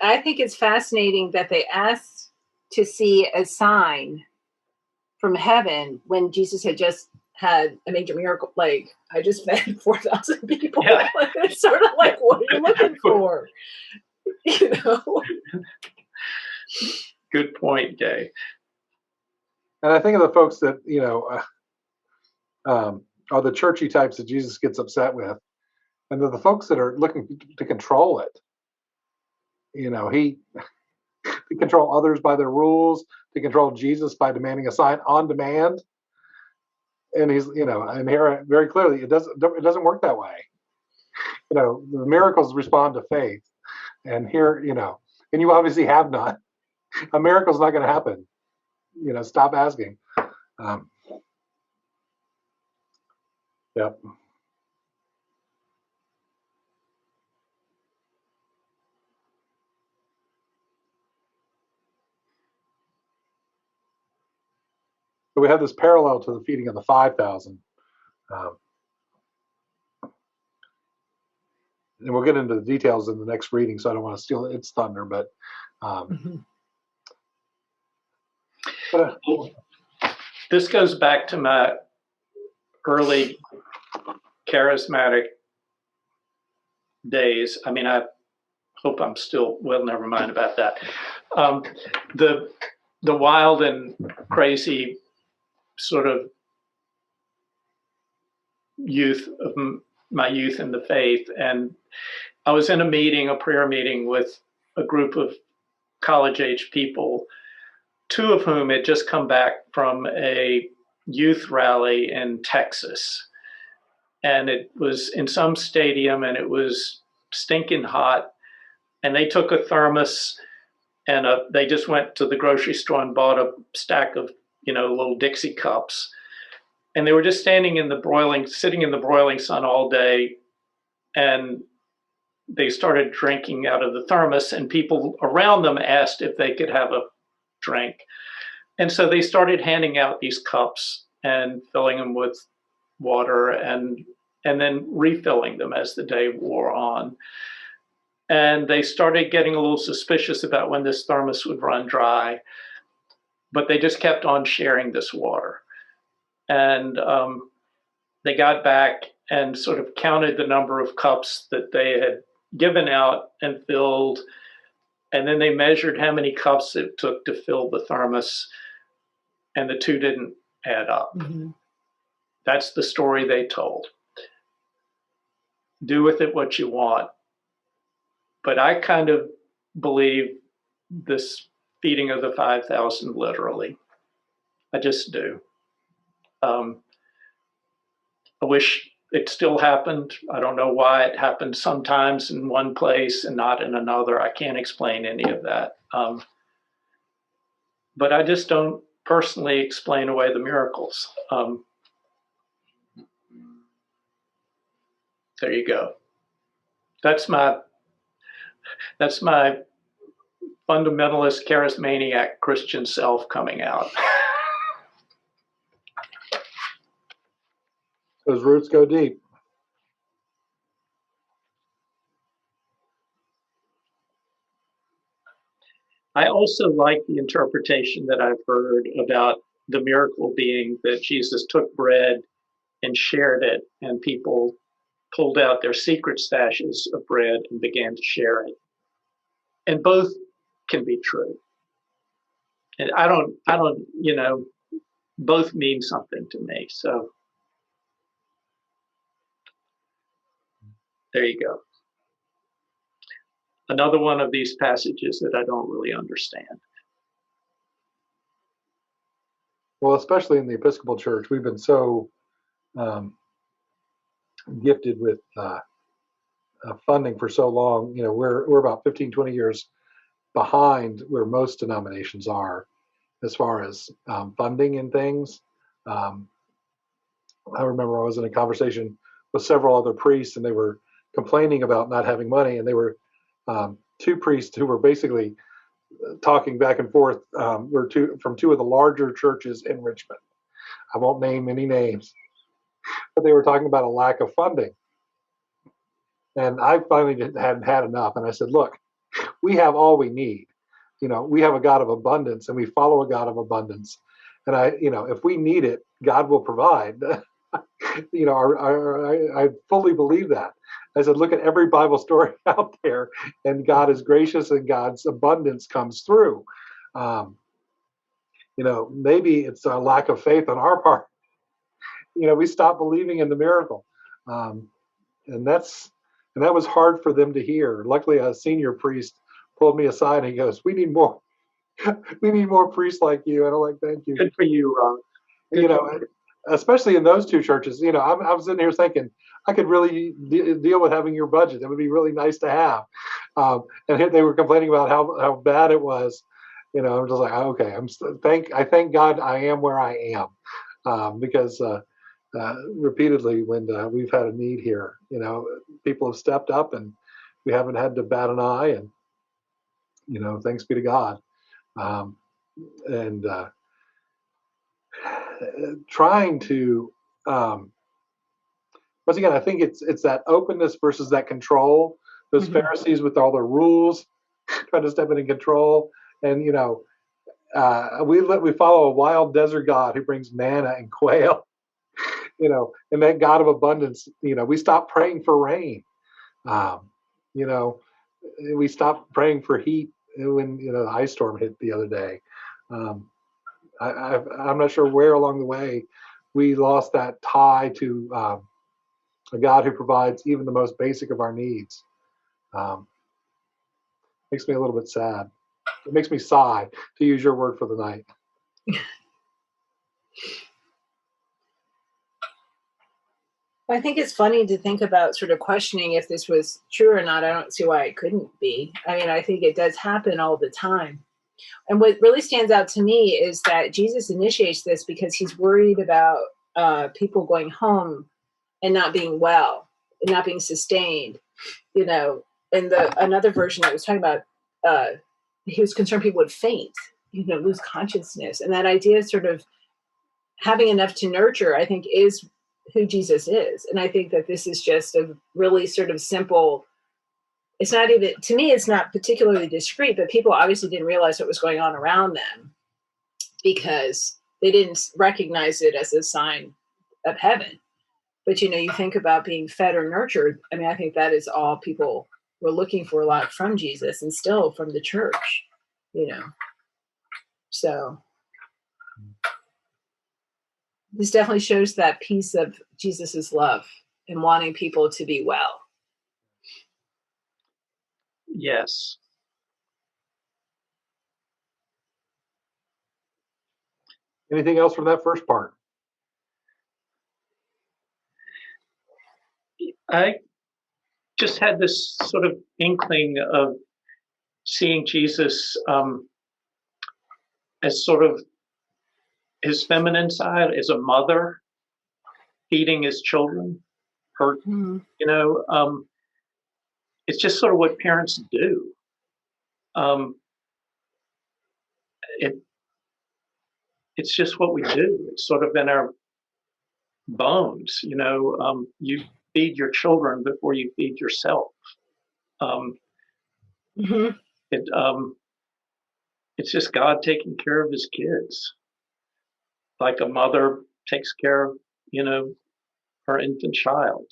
I think it's fascinating that they asked to see a sign from heaven when Jesus had just had a major miracle. Like, I just fed 4,000 people. Yeah. It's sort of like, what are you looking for? Good point, Gay. And I think of the folks that, are the churchy types that Jesus gets upset with. And they're the folks that are looking to control it. He to control others by their rules, to control Jesus by demanding a sign on demand. And he's, and here very clearly it doesn't work that way. The miracles respond to faith. And here, and you obviously have none. A miracle's not going to happen. Stop asking. Yep. So we have this parallel to the feeding of the 5,000. And we'll get into the details in the next reading, so I don't want to steal its thunder, but this goes back to my early charismatic days, I mean, I hope I'm still, well, never mind about that. The wild and crazy sort of youth of my youth in the faith. And I was in a prayer meeting with a group of college-age people, two of whom had just come back from a youth rally in Texas. And it was in some stadium, and it was stinking hot. And they took a thermos, and they just went to the grocery store and bought a stack of, little Dixie cups. And they were just sitting in the broiling sun all day. And they started drinking out of the thermos, and people around them asked if they could have a drink. And so they started handing out these cups and filling them with water and then refilling them as the day wore on. And they started getting a little suspicious about when this thermos would run dry, but they just kept on sharing this water. And they got back and sort of counted the number of cups that they had given out and filled. And then they measured how many cups it took to fill the thermos, and the two didn't add up. Mm-hmm. That's the story they told. Do with it what you want. But I kind of believe this feeding of the 5,000 literally. I just do. I wish it still happened. I don't know why it happened sometimes in one place and not in another. I can't explain any of that. But I just don't personally explain away the miracles. There you go. That's my fundamentalist, charismaniac Christian self coming out. Those roots go deep. I also like the interpretation that I've heard about the miracle being that Jesus took bread and shared it, and people pulled out their secret stashes of bread and began to share it. And both can be true. And I don't, both mean something to me. So there you go. Another one of these passages that I don't really understand. Well, especially in the Episcopal Church, we've been so gifted with funding for so long. We're about 15, 20 years behind where most denominations are as far as funding and things. I remember I was in a conversation with several other priests, and they were complaining about not having money, and they were two priests who were basically talking back and forth were from two of the larger churches in Richmond. I won't name any names, but they were talking about a lack of funding. And I finally hadn't had enough. And I said, look, we have all we need. We have a God of abundance, and we follow a God of abundance. And if we need it, God will provide. I fully believe that. I said, look at every Bible story out there, and God is gracious, and God's abundance comes through. Maybe it's a lack of faith on our part. We stopped believing in the miracle, and that was hard for them to hear. Luckily, a senior priest pulled me aside, and he goes, "We need more. We need more priests like you." And I'm like, "Thank you." Good for you, Ron. Especially in those two churches. I was sitting here thinking, I could really deal with having your budget. That would be really nice to have. And here they were complaining about how bad it was. I'm just like, okay, I thank God I am where I am, because repeatedly when we've had a need here, people have stepped up, and we haven't had to bat an eye, and thanks be to God. Trying to once again, I think it's that openness versus that control. Those mm-hmm. Pharisees with all their rules, trying to step in and control. And we follow a wild desert God who brings manna and quail. and that God of abundance, we stopped praying for rain. You know, we stopped praying for heat when, the ice storm hit the other day. I'm not sure where along the way we lost that tie to a God who provides even the most basic of our needs. Makes me a little bit sad. It makes me sigh, to use your word for the night. I think it's funny to think about sort of questioning if this was true or not. I don't see why it couldn't be. I mean, I think it does happen all the time. And what really stands out to me is that Jesus initiates this because he's worried about people going home and not being well and not being sustained. And another version that was talking about, he was concerned people would faint, lose consciousness. And that idea of sort of having enough to nurture, I think, is who Jesus is. And I think that this is just a really sort of simple, it's not even, to me, it's not particularly discreet, but people obviously didn't realize what was going on around them because they didn't recognize it as a sign of heaven. But, you think about being fed or nurtured. I mean, I think that is all people were looking for a lot from Jesus and still from the church, So this definitely shows that piece of Jesus's love and wanting people to be well. Yes. Anything else from that first part? I just had this sort of inkling of seeing Jesus as sort of his feminine side, as a mother feeding his children. It's just sort of what parents do. It's just what we do. It's sort of in our bones. You feed your children before you feed yourself. It's just God taking care of his kids, like a mother takes care of, her infant child.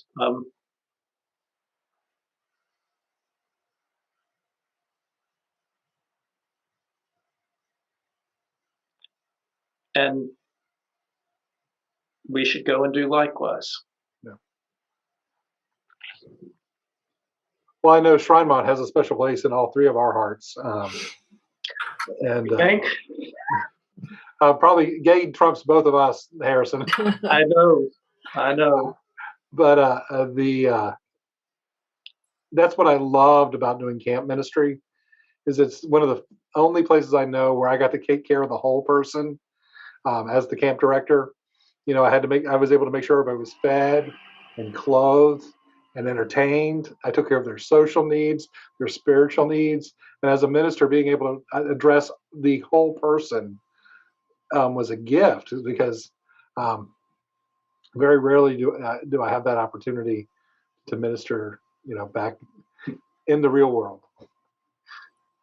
And we should go and do likewise. Yeah. Well, I know Shrinemont has a special place in all three of our hearts. Thank. Probably Gade trumps both of us, Harrison. I know. But that's what I loved about doing camp ministry, is it's one of the only places I know where I got to take care of the whole person. As the camp director, I was able to make sure everybody was fed and clothed and entertained. I took care of their social needs, their spiritual needs, and as a minister, being able to address the whole person was a gift, because very rarely do I have that opportunity to minister, back in the real world.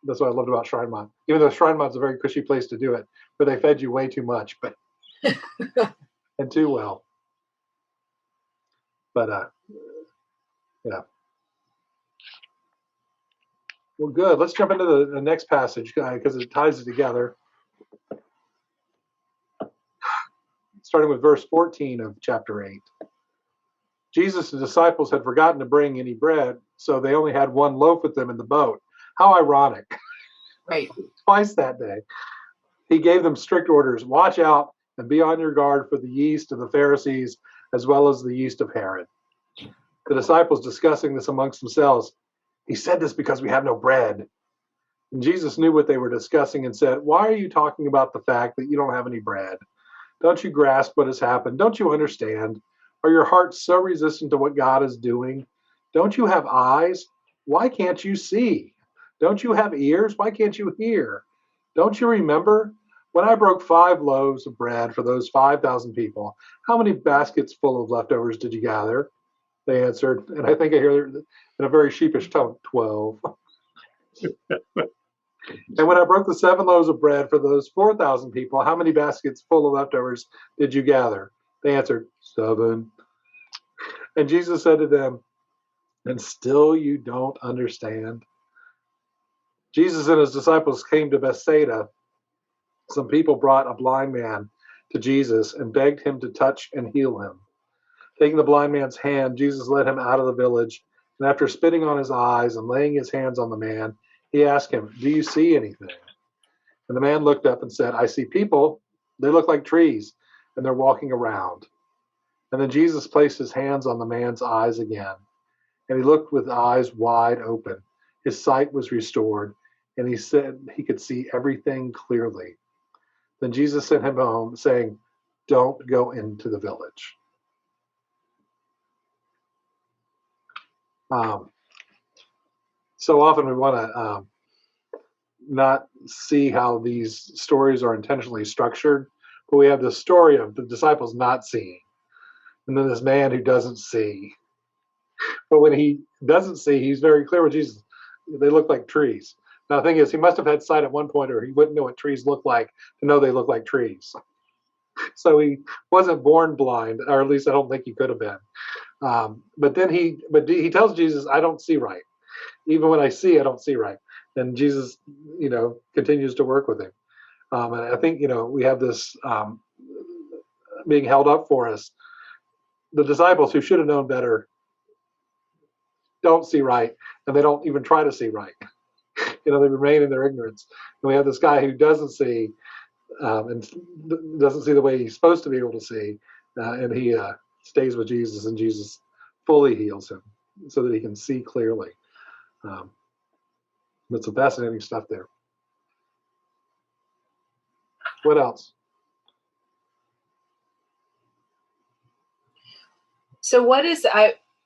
That's what I loved about Shrinemont. Even though Shrinemont's a very cushy place to do it, but they fed you way too much, but and too well. But yeah. Well, good. Let's jump into the next passage because it ties it together. Starting with verse 14 of chapter 8. Jesus' disciples had forgotten to bring any bread, so they only had one loaf with them in the boat. How ironic. Right. Twice that day. He gave them strict orders. Watch out and be on your guard for the yeast of the Pharisees as well as the yeast of Herod. The disciples discussing this amongst themselves. He said this because we have no bread. And Jesus knew what they were discussing and said, why are you talking about the fact that you don't have any bread? Don't you grasp what has happened? Don't you understand? Are your hearts so resistant to what God is doing? Don't you have eyes? Why can't you see? Don't you have ears? Why can't you hear? Don't you remember when I broke 5 loaves of bread for those 5,000 people? How many baskets full of leftovers did you gather? They answered, and I think I hear in a very sheepish tone, 12. And when I broke the 7 loaves of bread for those 4,000 people, how many baskets full of leftovers did you gather? They answered, 7. And Jesus said to them, and still you don't understand? Jesus and his disciples came to Bethsaida. Some people brought a blind man to Jesus and begged him to touch and heal him. Taking the blind man's hand, Jesus led him out of the village, and after spitting on his eyes and laying his hands on the man, he asked him, "Do you see anything?" And the man looked up and said, "I see people. They look like trees, and they're walking around." And then Jesus placed his hands on the man's eyes again, and he looked with eyes wide open. His sight was restored, and he said he could see everything clearly. Then Jesus sent him home, saying, "Don't go into the village." So often we want to not see how these stories are intentionally structured, but we have the story of the disciples not seeing, and then this man who doesn't see. But when he doesn't see, he's very clear with Jesus. They look like trees. Now, the thing is, he must have had sight at one point, or he wouldn't know what trees look like to know they look like trees. So he wasn't born blind, or at least I don't think he could have been. But he tells Jesus, "I don't see right. Even when I see, I don't see right." And Jesus, continues to work with him. And I think, we have this being held up for us. The disciples who should have known better don't see right, and they don't even try to see right. They remain in their ignorance. And we have this guy who doesn't see, and doesn't see the way he's supposed to be able to see, and he stays with Jesus, and Jesus fully heals him so that he can see clearly. But some fascinating stuff there. What else? So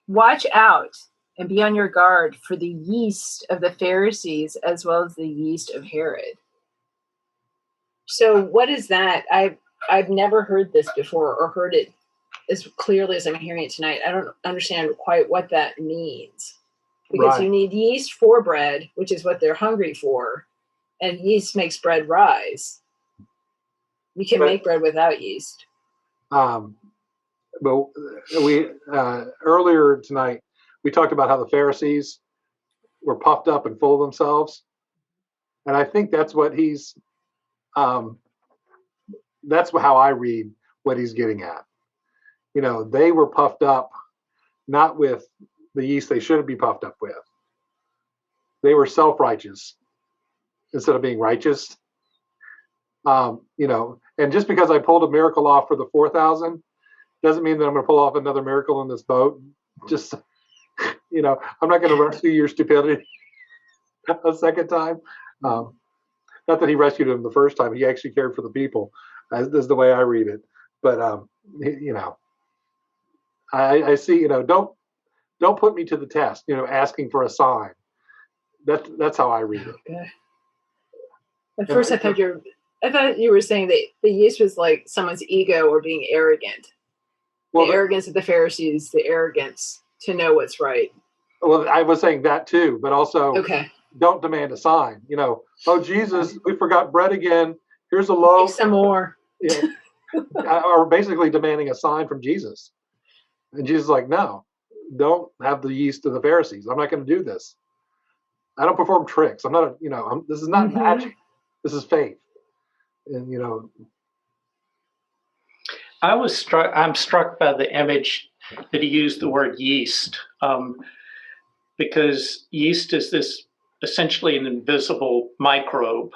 watch out and be on your guard for the yeast of the Pharisees as well as the yeast of Herod. So what is that? I've never heard this before, or heard it as clearly as I'm hearing it tonight. I don't understand quite what that means. Because Right. You need yeast for bread, which is what they're hungry for, and yeast makes bread rise. You can make bread without yeast. But we earlier tonight we talked about how the Pharisees were puffed up and full of themselves, and I think that's what he's. That's how I read what he's getting at. They were puffed up, not with the yeast they should be puffed up with. They were self-righteous instead of being righteous. And just because I pulled a miracle off for the 4,000 doesn't mean that I'm going to pull off another miracle in this boat. Just, I'm not going to rescue your stupidity a second time. Not that he rescued him the first time. He actually cared for the people. This is the way I read it. But, I see, don't put me to the test, asking for a sign. That's how I read it. Okay. At first, I thought you were saying that the yeast was like someone's ego or being arrogant. Well, the arrogance of the Pharisees, the arrogance to know what's right. Well, I was saying that too, but also don't demand a sign. Oh, Jesus, we forgot bread again. Here's a loaf. Make some more. Or basically demanding a sign from Jesus. And Jesus is like, no, don't have the yeast of the Pharisees. I'm not going to do this. I don't perform tricks. I'm not, this is not magic. This is faith. And, I'm struck by the image that he used the word yeast, because yeast is this essentially an invisible microbe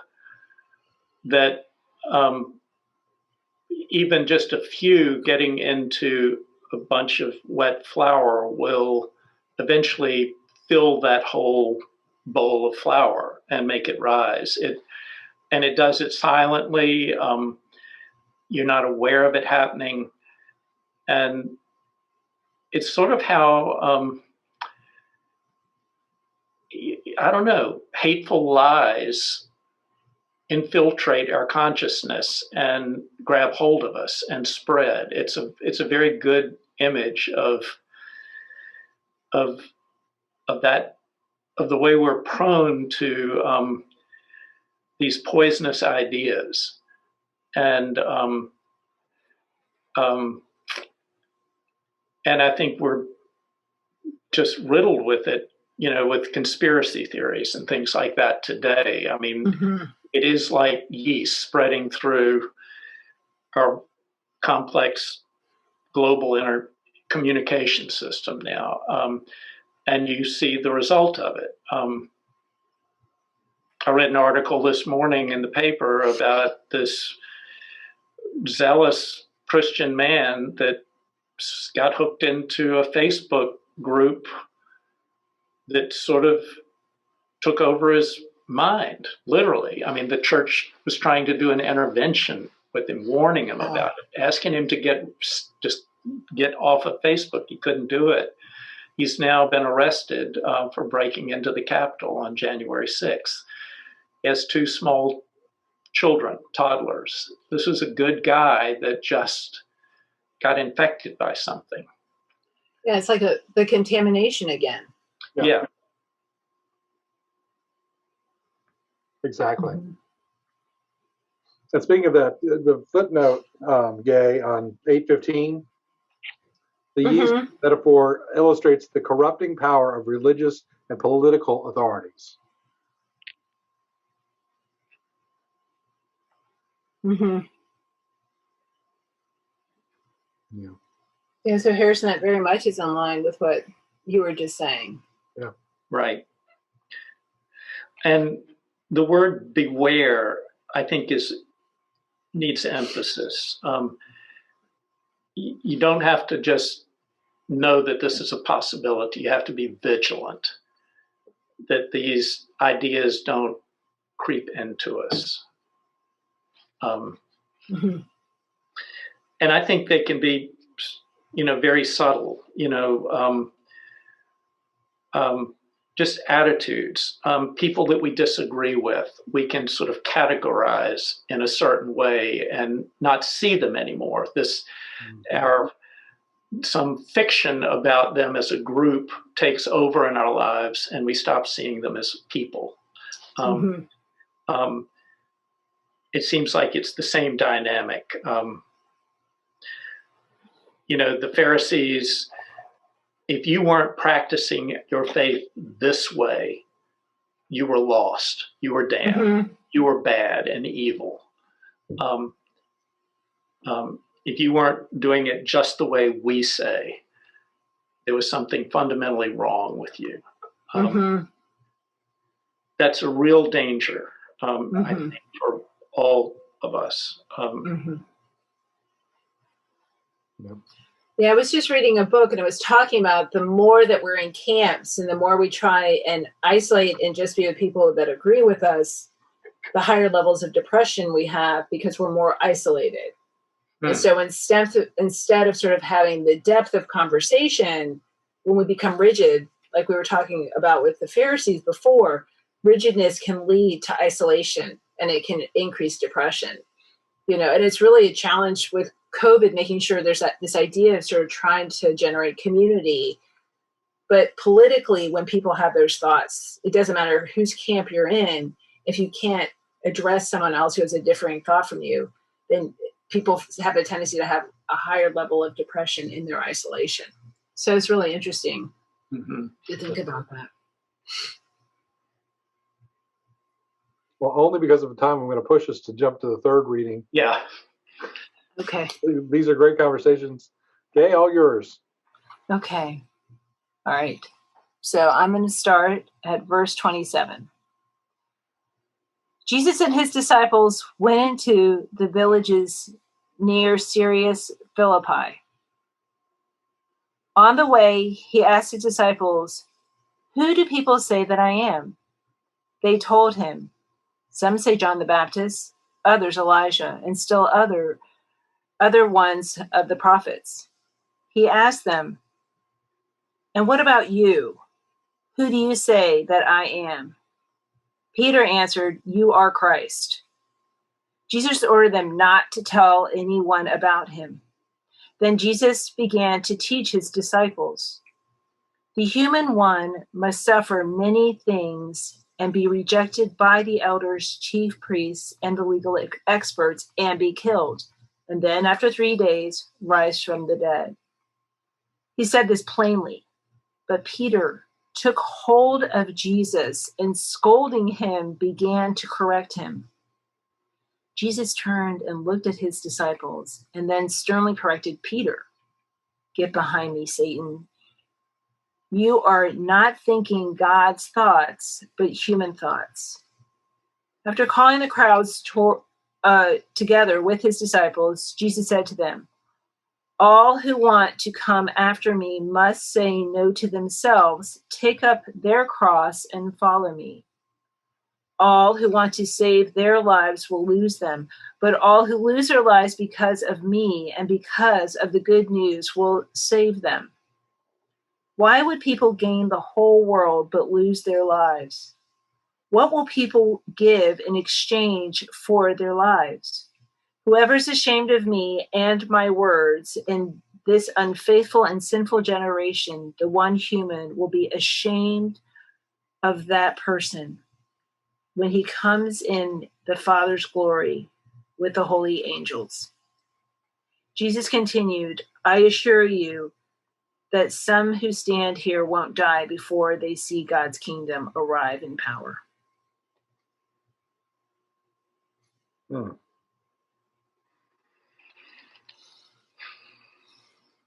that even just a few getting into a bunch of wet flour will eventually fill that whole bowl of flour and make it rise. It does it silently. You're not aware of it happening. And it's sort of how, I don't know, hateful lies infiltrate our consciousness and grab hold of us and spread. It's a very good image of that, of the way we're prone to these poisonous ideas. And And I think we're just riddled with it, with conspiracy theories and things like that today. I mean, it is like yeast spreading through our complex global communication system now. And you see the result of it. I read an article this morning in the paper about this zealous Christian man that got hooked into a Facebook group that sort of took over his mind, literally. I mean, the church was trying to do an intervention with him, warning him about it, asking him to get off of Facebook. He couldn't do it. He's now been arrested for breaking into the Capitol on January 6th. He has 2 small children, toddlers. This is a good guy that just got infected by something. Yeah, it's like the contamination again. Yeah. Exactly. And speaking of that, the footnote, Gay, on 8:15, the yeast metaphor illustrates the corrupting power of religious and political authorities. Yeah, so Harrison, that very much is in line with what you were just saying. Yeah. Right. And the word beware, I think, needs emphasis. You don't have to just know that this is a possibility. You have to be vigilant that these ideas don't creep into us. And I think they can be, very subtle, just attitudes. People that we disagree with, we can sort of categorize in a certain way and not see them anymore. Some fiction about them as a group takes over in our lives, and we stop seeing them as people. It seems like it's the same dynamic. The Pharisees, if you weren't practicing your faith this way, you were lost, you were damned, you were bad and evil. If you weren't doing it just the way we say, there was something fundamentally wrong with you. That's a real danger, I think, for all of us. Yeah, I was just reading a book, and it was talking about the more that we're in camps and the more we try and isolate and just be with people that agree with us, the higher levels of depression we have because we're more isolated. And so instead of sort of having the depth of conversation, when we become rigid, like we were talking about with the Pharisees before, rigidness can lead to isolation and it can increase depression. And it's really a challenge with COVID, making sure there's this idea of sort of trying to generate community. But politically, when people have those thoughts, it doesn't matter whose camp you're in. If you can't address someone else who has a differing thought from you, then people have a tendency to have a higher level of depression in their isolation. So it's really interesting to think about that. Well, only because of the time, I'm going to push us to jump to the third reading. Yeah. Okay. These are great conversations. Gay, all yours. Okay. All right. So I'm going to start at verse 27. Jesus and his disciples went into the villages near Sirius Philippi. On the way, he asked his disciples, "Who do people say that I am?" They told him, "Some say John the Baptist, others Elijah, and still other ones of the prophets." He asked them, "And what about you? Who do you say that I am?" Peter answered, "You are Christ." Jesus ordered them not to tell anyone about him. Then Jesus began to teach his disciples, "The human one must suffer many things and be rejected by the elders, chief priests, and the legal experts, and be killed, and then after 3 days rise from the dead." He said this plainly, but Peter took hold of Jesus and, scolding him, began to correct him. Jesus turned and looked at his disciples and then sternly corrected Peter. "Get behind me, Satan. You are not thinking God's thoughts, but human thoughts." After calling the crowds together with his disciples, Jesus said to them, "All who want to come after me must say no to themselves, take up their cross, and follow me. All who want to save their lives will lose them, but all who lose their lives because of me and because of the good news will save them. Why would people gain the whole world but lose their lives? What will people give in exchange for their lives? Whoever is ashamed of me and my words in this unfaithful and sinful generation, the one human will be ashamed of that person when he comes in the Father's glory with the holy angels." Jesus continued, "I assure you that some who stand here won't die before they see God's kingdom arrive in power."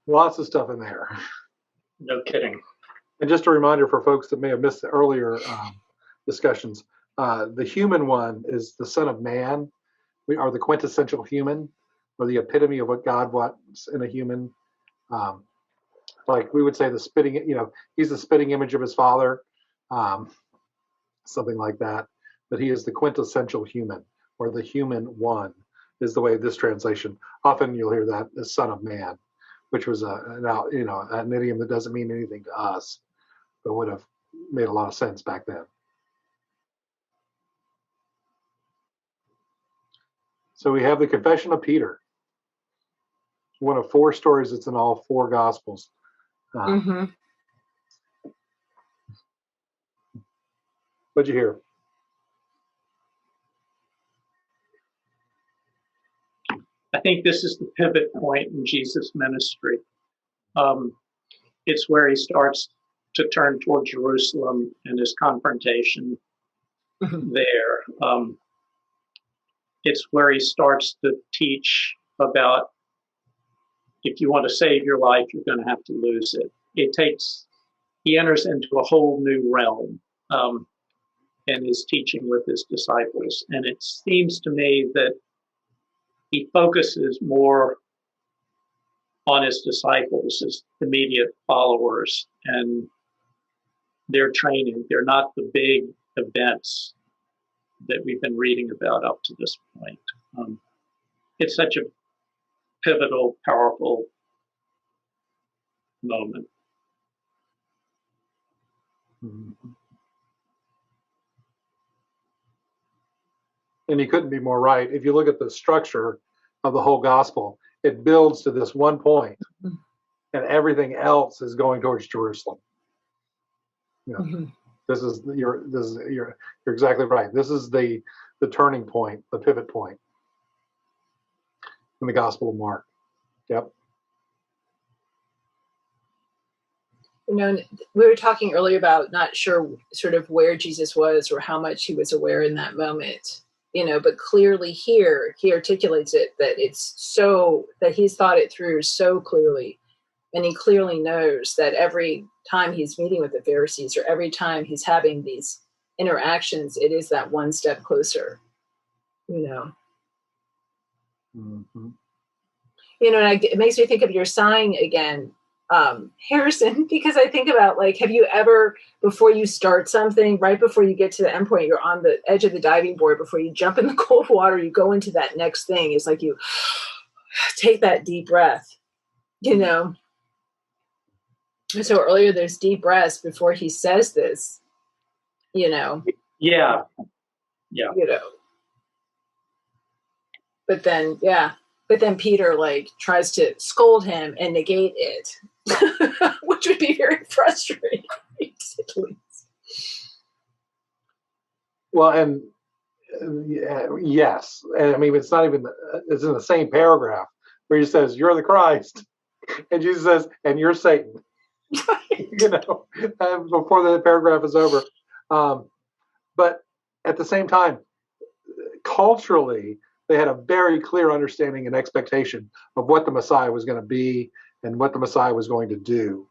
Lots of stuff in there. No kidding. And just a reminder for folks that may have missed the earlier discussions, the human one is the Son of Man. We are the quintessential human, or the epitome of what God wants in a human. Like we would say the spitting, he's the spitting image of his Father, something like that. But he is the quintessential human, or the human one is the way this translation. Often you'll hear that as Son of Man, which was an idiom that doesn't mean anything to us, but would have made a lot of sense back then. So we have the confession of Peter, one of 4 stories that's in all 4 Gospels. What'd you hear? I think this is the pivot point in Jesus' ministry. It's where he starts to turn toward Jerusalem and his confrontation there. It's where he starts to teach about if you want to save your life, you're going to have to lose it. He enters into a whole new realm in his teaching with his disciples. And it seems to me that he focuses more on his disciples, his immediate followers, and their training. They're not the big events that we've been reading about up to this point. It's such a pivotal, powerful moment. And you couldn't be more right. If you look at the structure of the whole gospel, it builds to this one point, and everything else is going towards Jerusalem. You're exactly right. This is the turning point, the pivot point in the Gospel of Mark. Yep. We were talking earlier about not sure sort of where Jesus was or how much he was aware in that moment, but clearly here he articulates it, that it's so that he's thought it through so clearly. And he clearly knows that every time he's meeting with the Pharisees or every time he's having these interactions, it is that one step closer, And it makes me think of your sighing again, Harrison, because I think about, have you ever, before you start something, right before you get to the end point, you're on the edge of the diving board, before you jump in the cold water, you go into that next thing. It's like you take that deep breath, So earlier there's deep breaths before he says this, Yeah. But then Peter tries to scold him and negate it, which would be very frustrating. Well, and yes, and I mean it's not even, it's in the same paragraph where he says, "You're the Christ." And Jesus says, and you're Satan. Before the paragraph is over. But at the same time, culturally, they had a very clear understanding and expectation of what the Messiah was going to be and what the Messiah was going to do.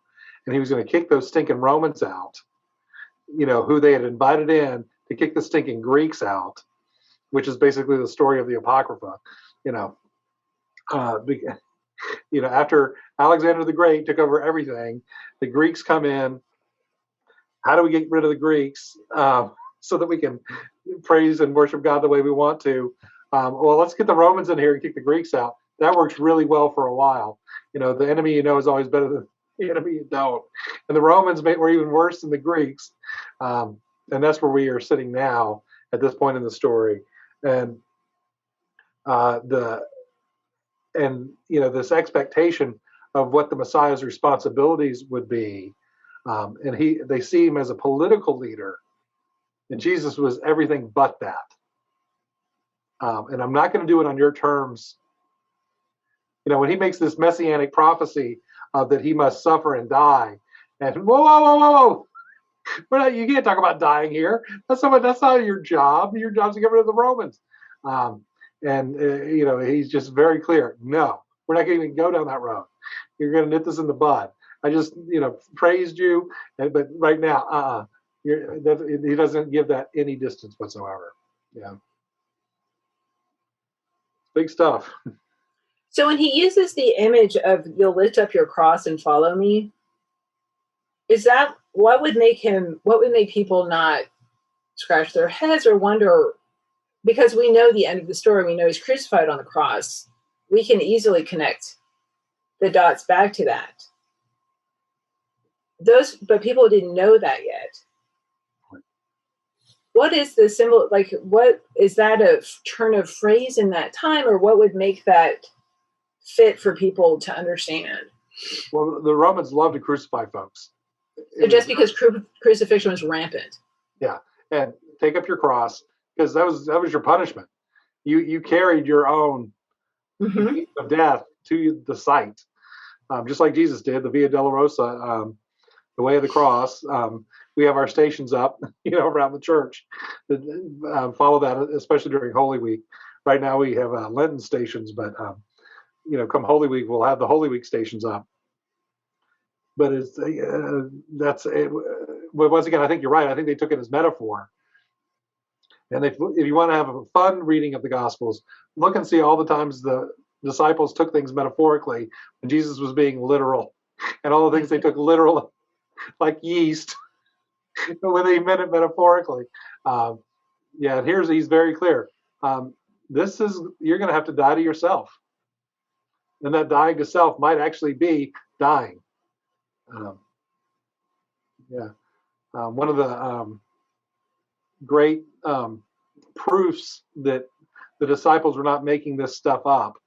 And he was going to kick those stinking Romans out, who they had invited in to kick the stinking Greeks out, which is basically the story of the Apocrypha. After Alexander the Great took over everything, the Greeks come in. How do we get rid of the Greeks so that we can praise and worship God the way we want to? Well, let's get the Romans in here and kick the Greeks out. That works really well for a while. The enemy is always better than the enemy you don't. And the Romans were even worse than the Greeks. And that's where we are sitting now at this point in the story. And this expectation of what the Messiah's responsibilities would be. And they see him as a political leader. And Jesus was everything but that. And I'm not going to do it on your terms. When he makes this messianic prophecy that he must suffer and die, and whoa, you can't talk about dying here. That's not your job. Your job's to get rid of the Romans. He's just very clear. No, we're not going to even go down that road. You're going to nip this in the bud. I just, praised you, but right now, he doesn't give that any distance whatsoever. Yeah. Big stuff. So when he uses the image of "you'll lift up your cross and follow me," is that what would make people not scratch their heads or wonder? Because we know the end of the story, we know he's crucified on the cross. We can easily connect the dots back to that. But people didn't know that yet. What is the symbol? Like, what is that a turn of phrase in that time, or what would make that fit for people to understand? Well, the Romans loved to crucify folks. So just because crucifixion was rampant. Yeah, and take up your cross, because that was your punishment. You carried your own of death to the site, just like Jesus did, the Via Dolorosa, the way of the cross. We have our stations up, around the church that follow that, especially during Holy Week. Right now we have Lenten stations, but come Holy Week, we'll have the Holy Week stations up. But that's it. Well, once again, I think you're right. I think they took it as metaphor. And if you want to have a fun reading of the Gospels, look and see all the times the disciples took things metaphorically when Jesus was being literal, and all the things they took literal, like yeast, when they meant it metaphorically. And he's very clear. You're going to have to die to yourself. And that dying to self might actually be dying. One of the great proofs that the disciples were not making this stuff up,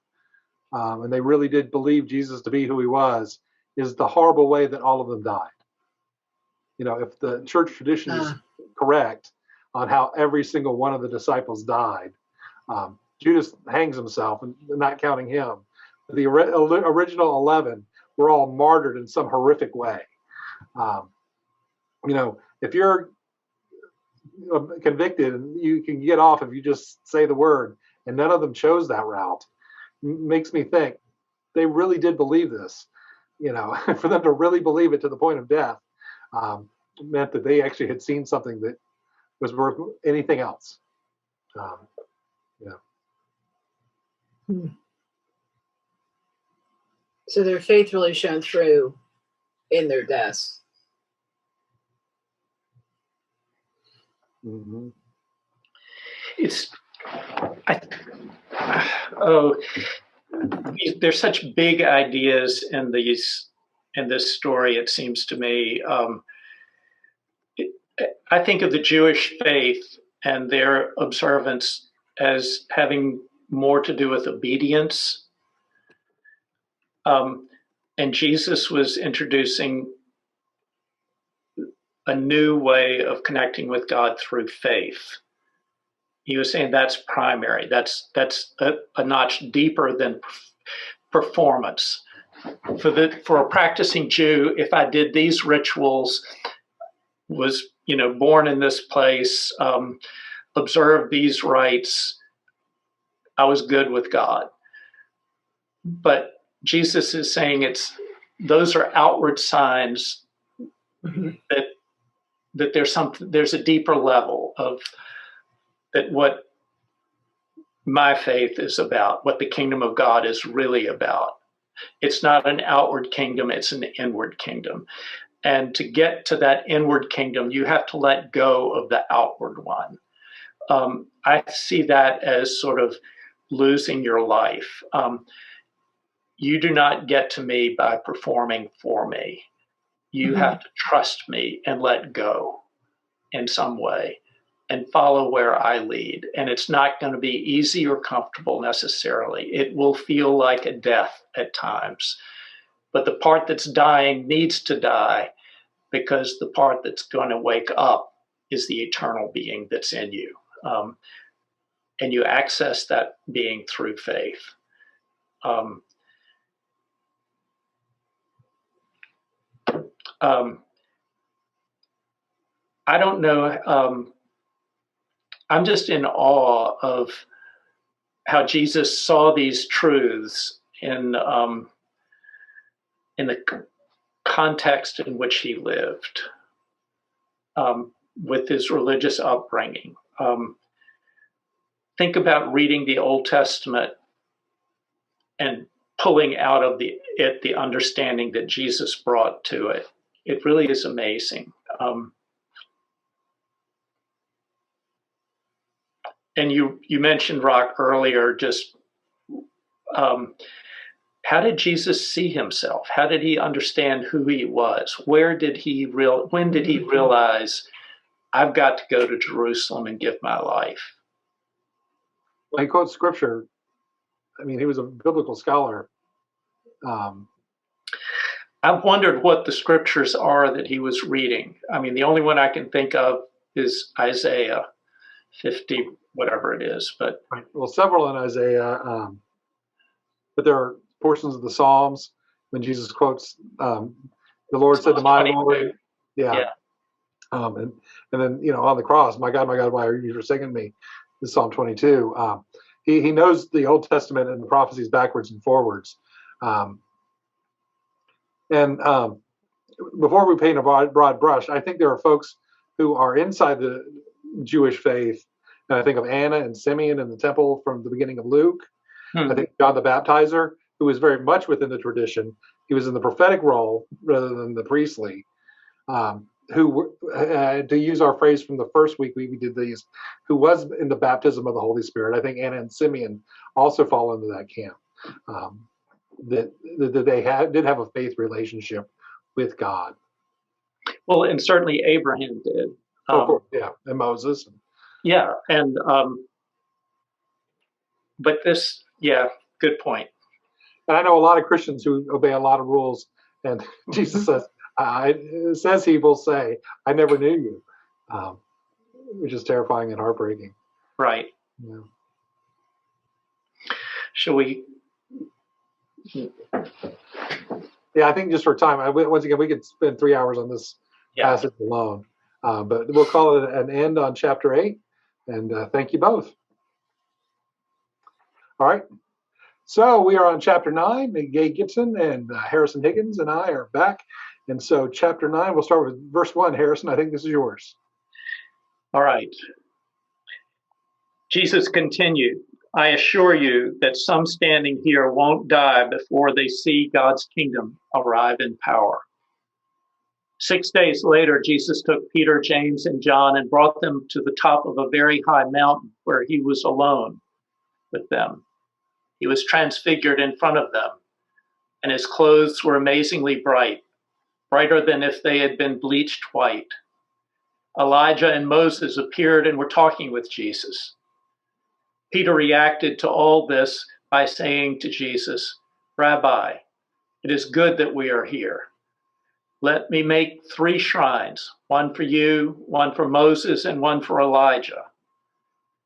and they really did believe Jesus to be who he was, is the horrible way that all of them died. If the church tradition is correct on how every single one of the disciples died, Judas hangs himself, and not counting him. The original 11 were all martyred in some horrific way. If you're convicted, and you can get off if you just say the word, and none of them chose that route, makes me think they really did believe this. For them to really believe it to the point of death meant that they actually had seen something that was worth anything else. So their faith really shone through in their deaths. Mm-hmm. There's such big ideas in this story. It seems to me. I think of the Jewish faith and their observance as having more to do with obedience. And Jesus was introducing a new way of connecting with God through faith. He was saying that's primary. That's a notch deeper than performance. for a practicing Jew, if I did these rituals, was born in this place, observed these rites, I was good with God. But Jesus is saying those are outward signs that there's a deeper level of that what my faith is about, what the kingdom of God is really about. It's not an outward kingdom, it's an inward kingdom. And to get to that inward kingdom, you have to let go of the outward one. I see that as sort of losing your life. You do not get to me by performing for me. You have to trust me and let go in some way and follow where I lead. And it's not going to be easy or comfortable necessarily. It will feel like a death at times. But the part that's dying needs to die, because the part that's going to wake up is the eternal being that's in you. And you access that being through faith. I don't know. I'm just in awe of how Jesus saw these truths in the context in which he lived, with his religious upbringing. Think about reading the Old Testament and pulling out of the understanding that Jesus brought to it. It really is amazing. And you mentioned, Rock, earlier, just how did Jesus see himself? How did he understand who he was? When did he realize, I've got to go to Jerusalem and give my life? Well, he quotes scripture. I mean, he was a biblical scholar. I've wondered what the scriptures are that he was reading. I mean, the only one I can think of is Isaiah 50, whatever it is. But right. Well, several in Isaiah, but there are portions of the Psalms when Jesus quotes, "The Lord said to my Lord," yeah. And then on the cross, my God, why are you forsaking me? This is Psalm 22. He knows the Old Testament and the prophecies backwards and forwards. Before we paint a broad brush, I think there are folks who are inside the Jewish faith, and I think of Anna and Simeon in the temple from the beginning of Luke. I think John the Baptizer, who was very much within the tradition. He was in the prophetic role rather than the priestly. Who, to use our phrase from the first week we did these, who was in the baptism of the Holy Spirit. I think Anna and Simeon also fall into that camp. That they did have a faith relationship with God. Well, and certainly Abraham did. Of course, yeah, and Moses. Yeah, and but this, yeah, good point. And I know a lot of Christians who obey a lot of rules, and Jesus says he will say, "I never knew you," which is terrifying and heartbreaking. Right. Yeah. Shall we? Yeah, I think just for time, once again, we could spend 3 hours on this passage alone. But we'll call it an end on chapter 8. And thank you both. All right. So we are on chapter 9. Gay Gibson and Harrison Higgins and I are back. And so chapter 9, we'll start with verse 1. Harrison, I think this is yours. All right. Jesus continued, "I assure you that some standing here won't die before they see God's kingdom arrive in power." 6 days later, Jesus took Peter, James, and John and brought them to the top of a very high mountain where he was alone with them. He was transfigured in front of them, and his clothes were amazingly bright, brighter than if they had been bleached white. Elijah and Moses appeared and were talking with Jesus. Peter reacted to all this by saying to Jesus, "Rabbi, it is good that we are here. Let me make 3 shrines, one for you, one for Moses, and one for Elijah."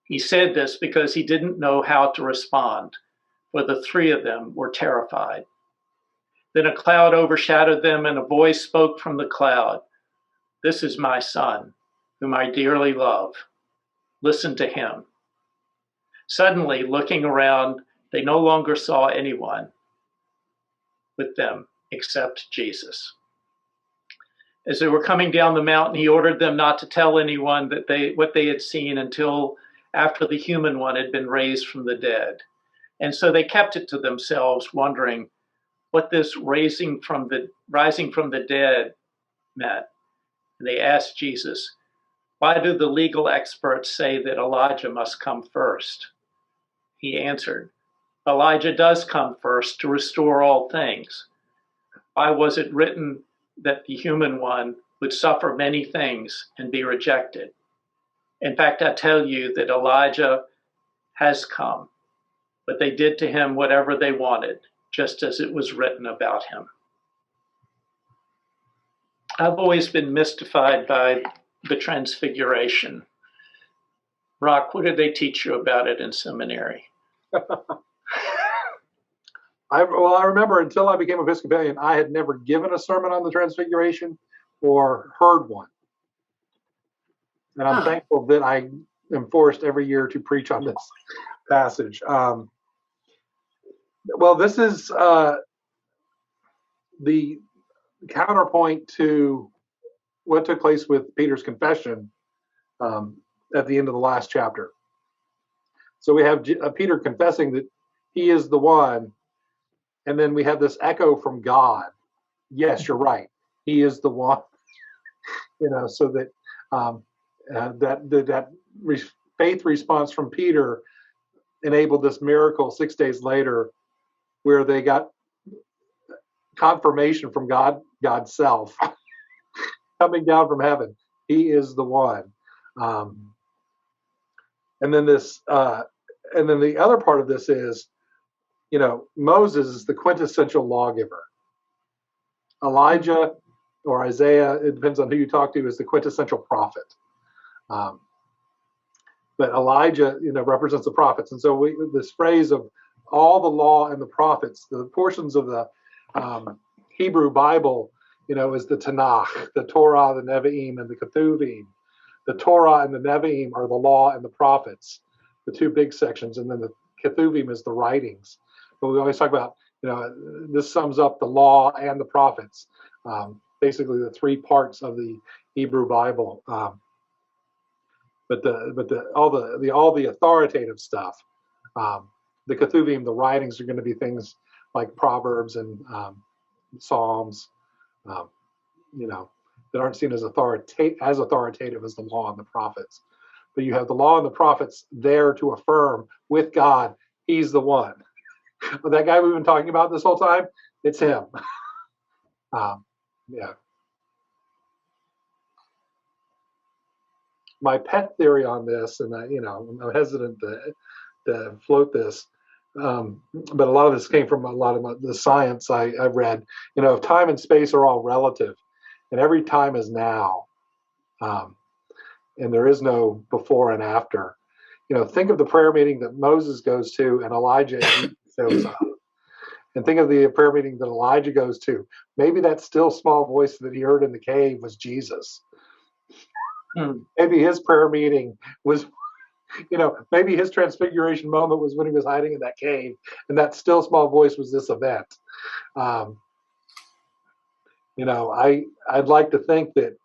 He said this because he didn't know how to respond, for the 3 of them were terrified. Then a cloud overshadowed them, and a voice spoke from the cloud. "This is my son, whom I dearly love. Listen to him." Suddenly, looking around, they no longer saw anyone with them except Jesus. As they were coming down the mountain, he ordered them not to tell anyone what they had seen until after the human one had been raised from the dead. And so they kept it to themselves, wondering what this rising from the dead meant. And they asked Jesus, "Why do the legal experts say that Elijah must come first?" He answered, "Elijah does come first to restore all things. Why was it written that the human one would suffer many things and be rejected? In fact, I tell you that Elijah has come, but they did to him whatever they wanted, just as it was written about him." I've always been mystified by the Transfiguration. Rock, what did they teach you about it in seminary? I remember until I became Episcopalian, I had never given a sermon on the Transfiguration or heard one. And I'm thankful that I am forced every year to preach on this passage. Well, this is the counterpoint to what took place with Peter's confession at the end of the last chapter. So we have Peter confessing that he is the one, and then we have this echo from God. Yes, you're right. He is the one. So that faith response from Peter enabled this miracle 6 days later, where they got confirmation from God's self, coming down from heaven. He is the one. And then the other part of this is, Moses is the quintessential lawgiver. Elijah or Isaiah, it depends on who you talk to, is the quintessential prophet. But Elijah, represents the prophets. And so this phrase of all the law and the prophets, the portions of the Hebrew Bible, is the Tanakh, the Torah, the Nevi'im, and the Ketuvim. The Torah and the Nevi'im are the law and the prophets, the two big sections, and then the Ketuvim is the writings. But we always talk about, this sums up the law and the prophets, basically the three parts of the Hebrew Bible. But all the authoritative stuff, the Ketuvim, the writings, are going to be things like Proverbs and Psalms, that aren't seen as authoritative as the law and the prophets. But you have the law and the prophets there to affirm with God, he's the one. But that guy we've been talking about this whole time, it's him. Yeah. My pet theory on this, and I'm hesitant to float this, but a lot of this came from a lot of the science I've read. Time and space are all relative, and every time is now, and there is no before and after. Think of the prayer meeting that Moses goes to and Elijah shows up, and think of the prayer meeting that Elijah goes to. Maybe that still small voice that he heard in the cave was Jesus. Maybe his prayer meeting was, maybe his transfiguration moment was when he was hiding in that cave, and that still small voice was this event. I'd like to think that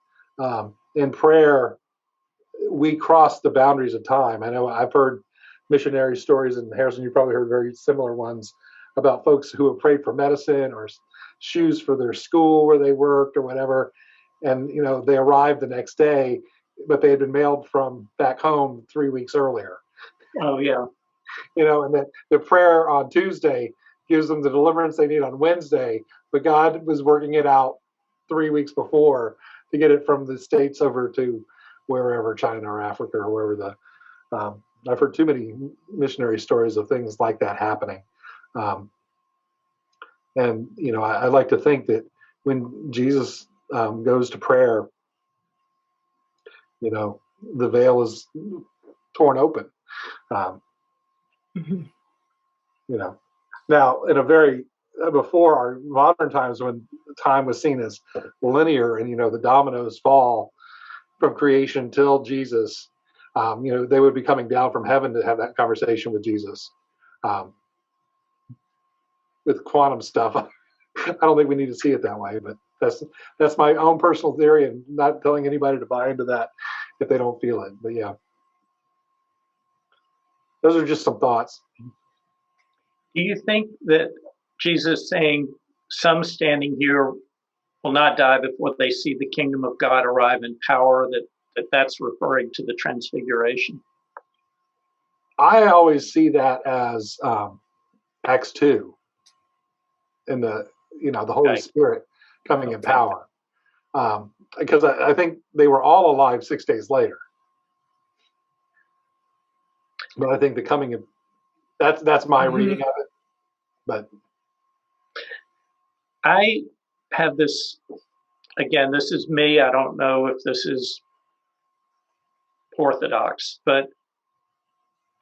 in prayer we cross the boundaries of time. I know I've heard missionary stories, and Harrison, you probably heard very similar ones about folks who have prayed for medicine or shoes for their school where they worked or whatever, and they arrived the next day, but they had been mailed from back home 3 weeks earlier. Oh yeah. And that the prayer on Tuesday gives them the deliverance they need on Wednesday, but God was working it out 3 weeks before to get it from the States over to wherever, China or Africa or wherever I've heard too many missionary stories of things like that happening. And I like to think that when Jesus goes to prayer, the veil is torn open. Now, in a very before our modern times, when time was seen as linear, and the dominoes fall from creation till Jesus, they would be coming down from heaven to have that conversation with Jesus. With quantum stuff, I don't think we need to see it that way, but that's my own personal theory, and not telling anybody to buy into that if they don't feel it. But yeah, those are just some thoughts. Do you think that Jesus saying, some standing here will not die before they see the kingdom of God arrive in power, that's referring to the Transfiguration? I always see that as Acts 2, in the Holy Spirit coming in power, because I think they were all alive 6 days later. But I think the coming of that's my reading of it. But I have this, again, this is me. I don't know if this is orthodox, but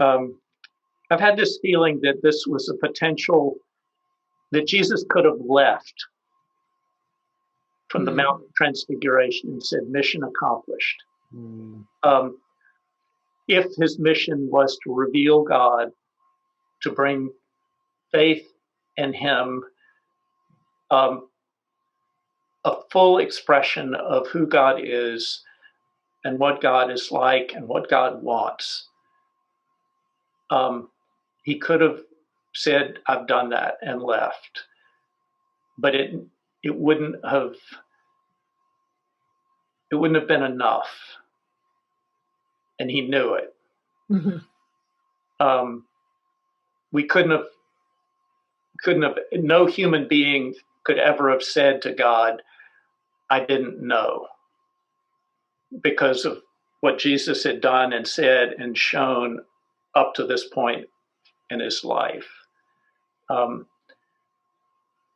I've had this feeling that this was a potential that Jesus could have left from the Mount of Transfiguration and said, mission accomplished. If his mission was to reveal God, to bring faith in him, a full expression of who God is and what God is like and what God wants, he could have said, I've done that, and left. But it wouldn't have been enough. And he knew it. We couldn't have, no human being could ever have said to God, I didn't know, because of what Jesus had done and said and shown up to this point in his life.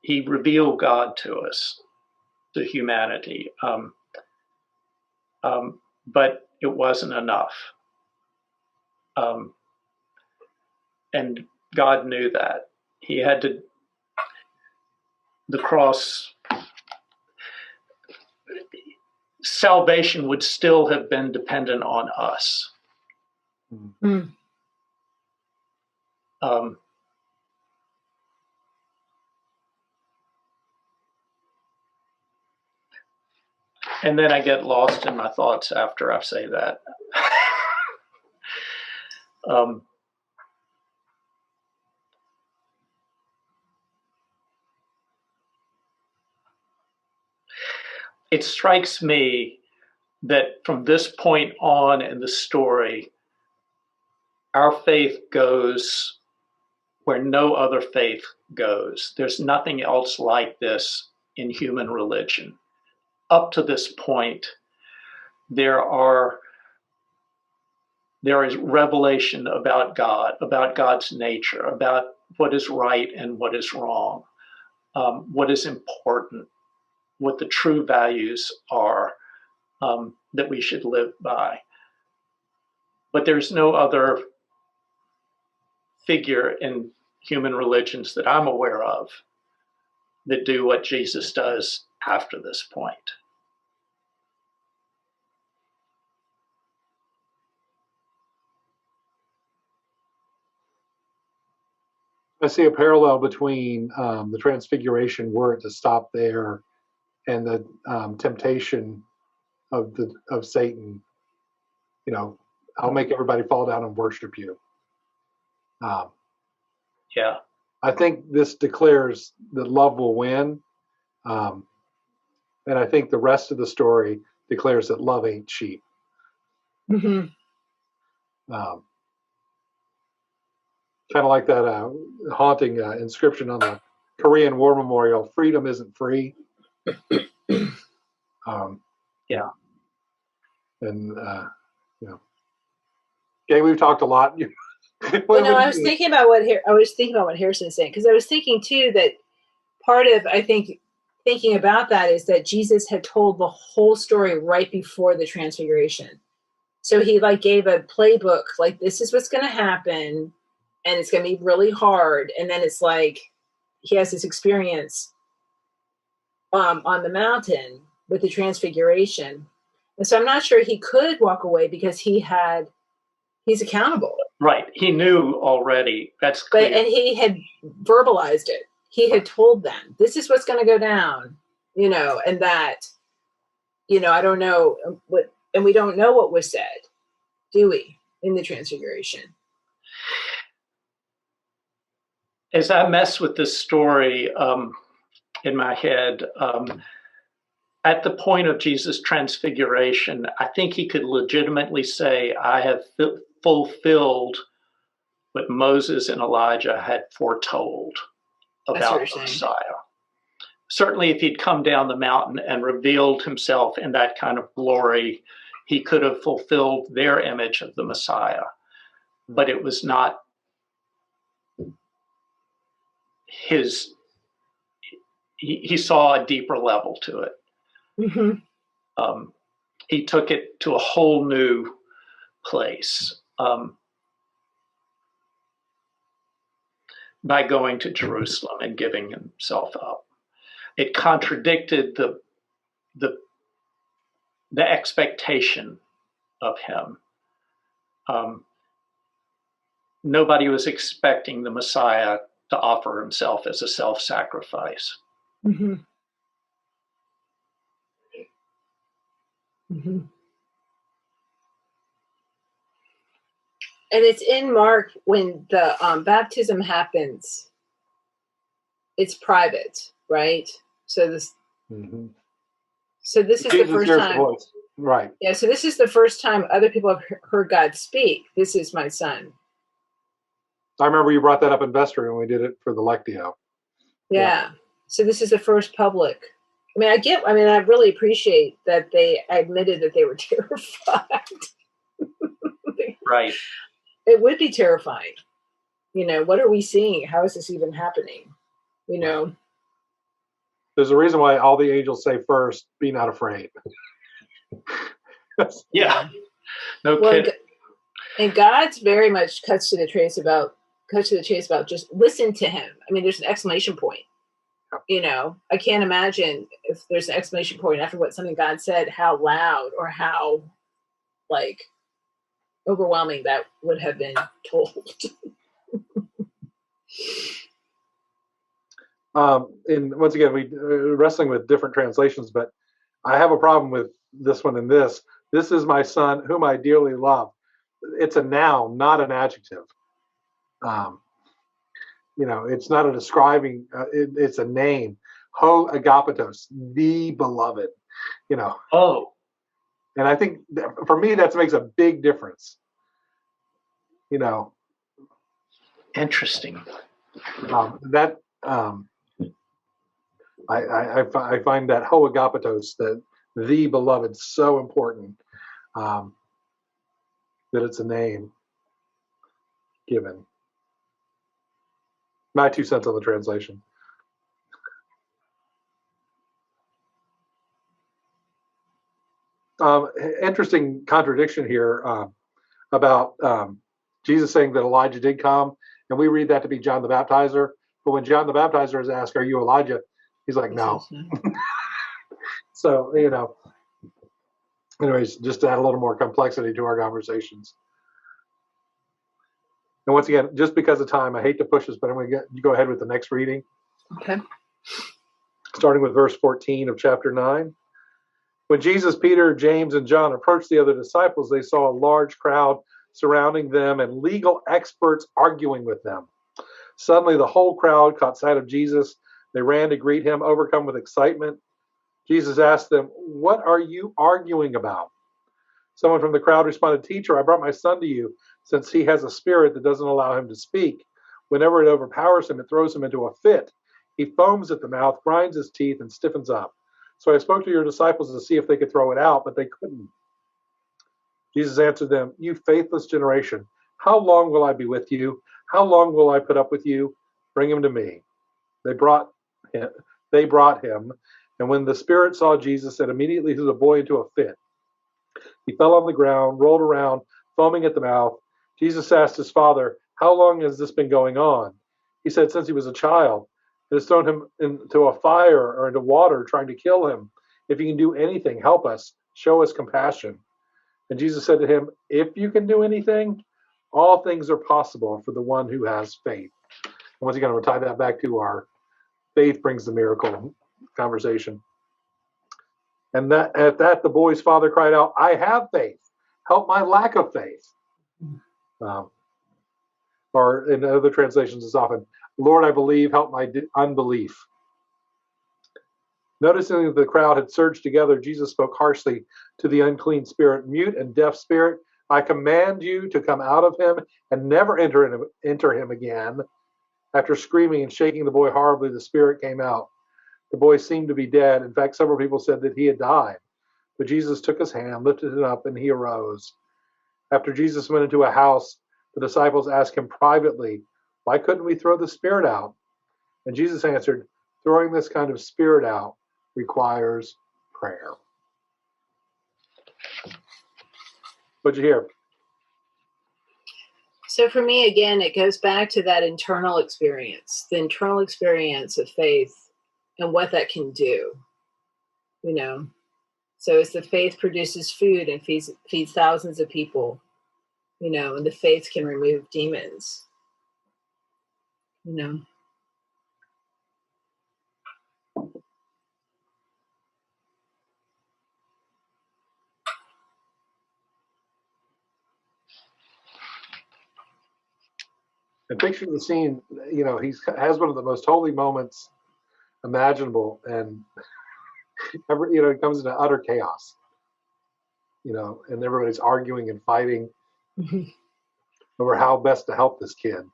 He revealed God to us, to humanity, but it wasn't enough. And God knew that. He had to, the cross, salvation would still have been dependent on us. And then I get lost in my thoughts after I say that. It strikes me that from this point on in the story, our faith goes where no other faith goes. There's nothing else like this in human religion. Up to this point, there is revelation about God, about God's nature, about what is right and what is wrong, what is important, what the true values are that we should live by. But there's no other figure in human religions that I'm aware of that do what Jesus does after this point. I see a parallel between the Transfiguration, were it to stop there, and the temptation of Satan. I'll make everybody fall down and worship you. Yeah. I think this declares that love will win, and I think the rest of the story declares that love ain't cheap. Kind of like that haunting inscription on the Korean War Memorial: "Freedom isn't free." Yeah. And okay, we've talked a lot. Well, no, I was thinking about what Harrison's saying, because I was thinking too that part of, I think, thinking about that is that Jesus had told the whole story right before the Transfiguration. So he gave a playbook, this is what's going to happen, and it's going to be really hard. And then it's he has this experience on the mountain with the Transfiguration. And so I'm not sure he could walk away because he's accountable. Right. He knew already. That's clear. And he had verbalized it. He had told them, this is what's going to go down, and that, I don't know what, and we don't know what was said, do we, in the Transfiguration? As I mess with this story in my head, at the point of Jesus' transfiguration, I think he could legitimately say, I have fulfilled what Moses and Elijah had foretold about the Messiah. Certainly, if he'd come down the mountain and revealed himself in that kind of glory, he could have fulfilled their image of the Messiah. But it was not his. He saw a deeper level to it. Mm-hmm. He took it to a whole new place by going to Jerusalem and giving himself up. It contradicted the expectation of him. Nobody was expecting the Messiah to offer himself as a self-sacrifice. Mm-hmm. Mm-hmm. And it's in Mark when the baptism happens. It's private, right? So this. Mm-hmm. So this is Jesus the first hears time, the voice. Right? Yeah. So this is the first time other people have heard God speak. This is my son. I remember you brought that up in Vestry when we did it for the Lectio. Yeah. So this is the first public. I really appreciate that they admitted that they were terrified. Right. It would be terrifying. What are we seeing? How is this even happening? There's a reason why all the angels say first, be not afraid. Yeah. No kidding. And God's very much cuts to the chase about just listen to him. There's an exclamation point. I can't imagine if there's an exclamation point after something God said, how loud or how overwhelming that would have been told. And once again, we wrestling with different translations, but I have a problem with this one and this. This is my son, whom I dearly love. It's a noun, not an adjective. It's not a describing. It's a name. Ho agapetos, the beloved. Oh. And I think for me that makes a big difference. Interesting. I find that ho agapetos, that the beloved, so important, that it's a name given. My 2 cents on the translation. Interesting contradiction here about Jesus saying that Elijah did come, and we read that to be John the Baptizer. But when John the Baptizer is asked, "Are you Elijah?" he's like, "No." So anyways, just to add a little more complexity to our conversations. And once again, just because of time, I hate to push this, but I'm going to go ahead with the next reading. Okay. Starting with verse 14 of chapter 9. When Jesus, Peter, James, and John approached the other disciples, they saw a large crowd surrounding them and legal experts arguing with them. Suddenly, the whole crowd caught sight of Jesus. They ran to greet him, overcome with excitement. Jesus asked them, "What are you arguing about?" Someone from the crowd responded, "Teacher, I brought my son to you, since he has a spirit that doesn't allow him to speak. Whenever it overpowers him, it throws him into a fit. He foams at the mouth, grinds his teeth, and stiffens up. So I spoke to your disciples to see if they could throw it out, but they couldn't." Jesus answered them, "You faithless generation, how long will I be with you? How long will I put up with you? Bring him to me." They brought him, and when the spirit saw Jesus, it immediately threw the boy into a fit. He fell on the ground, rolled around, foaming at the mouth. Jesus asked his father, "How long has this been going on?" He said, "Since he was a child." and has thrown him into a fire or into water, trying to kill him. If you can do anything, help us. Show us compassion." And Jesus said to him, "If you can do anything, all things are possible for the one who has faith." And once again, I'm going to tie that back to our faith brings the miracle conversation. And that at that, the boy's father cried out, "I have faith. Help my lack of faith." Or in other translations, it's often, "Lord, I believe, help my unbelief." Noticing that the crowd had surged together, Jesus spoke harshly to the unclean spirit, "Mute and deaf spirit, I command you to come out of him and never enter him again." After screaming and shaking the boy horribly, the spirit came out. The boy seemed to be dead. In fact, several people said that he had died. But Jesus took his hand, lifted it up, and he arose. After Jesus went into a house, the disciples asked him privately, "Why couldn't we throw the spirit out?" And Jesus answered, "Throwing this kind of spirit out requires prayer." What'd you hear? So for me, again, it goes back to that internal experience, the internal experience of faith and what that can do, you know. So as the faith produces food and feeds thousands of people, you know, and the faith can remove demons, you know. And picture the scene, you know, he has one of the most holy moments imaginable, and he comes into utter chaos, you know, and everybody's arguing and fighting over how best to help this kid.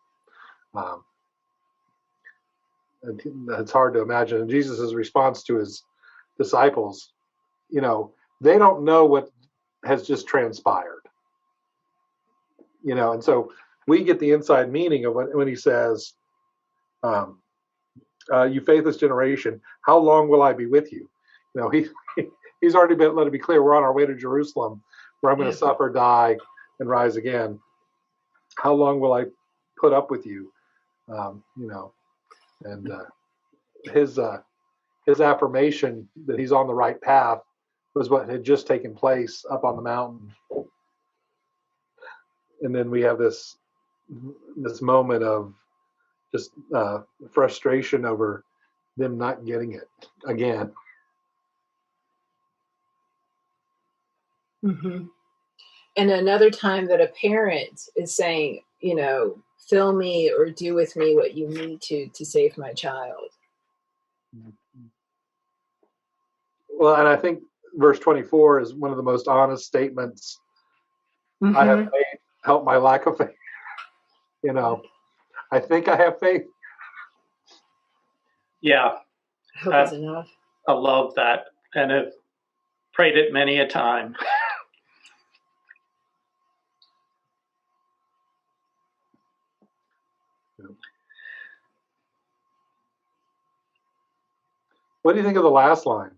And it's hard to imagine. And Jesus' response to his disciples, you know, they don't know what has just transpired, you know, and so we get the inside meaning of when he says, "You faithless generation, how long will I be with you?" You know, he's already let it be clear we're on our way to Jerusalem, where I'm going to suffer, die, and rise again. How long will I put up with you? You know, and his affirmation that he's on the right path was what had just taken place up on the mountain. And then we have this moment of just frustration over them not getting it again. Mm-hmm. And another time that a parent is saying, you know, fill me or do with me what you need to save my child. Well, and I think verse 24 is one of the most honest statements. Mm-hmm. I have faith, help my lack of faith. You know, I think I have faith. Yeah. I hope it's enough. I love that, and have prayed it many a time. What do you think of the last line?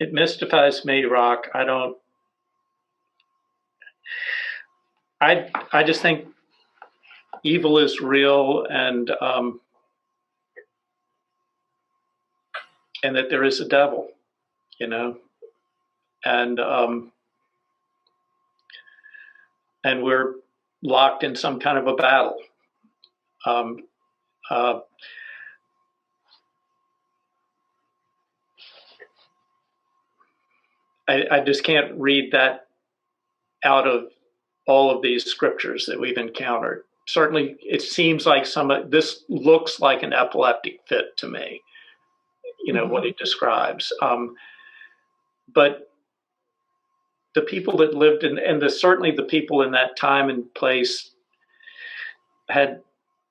It mystifies me, Rock. I just think evil is real, and that there is a devil, you know, and we're locked in some kind of a battle. I just can't read that out of all of these scriptures that we've encountered. Certainly, it seems like this looks like an epileptic fit to me, you know, what he describes. But the people that lived certainly the people in that time and place had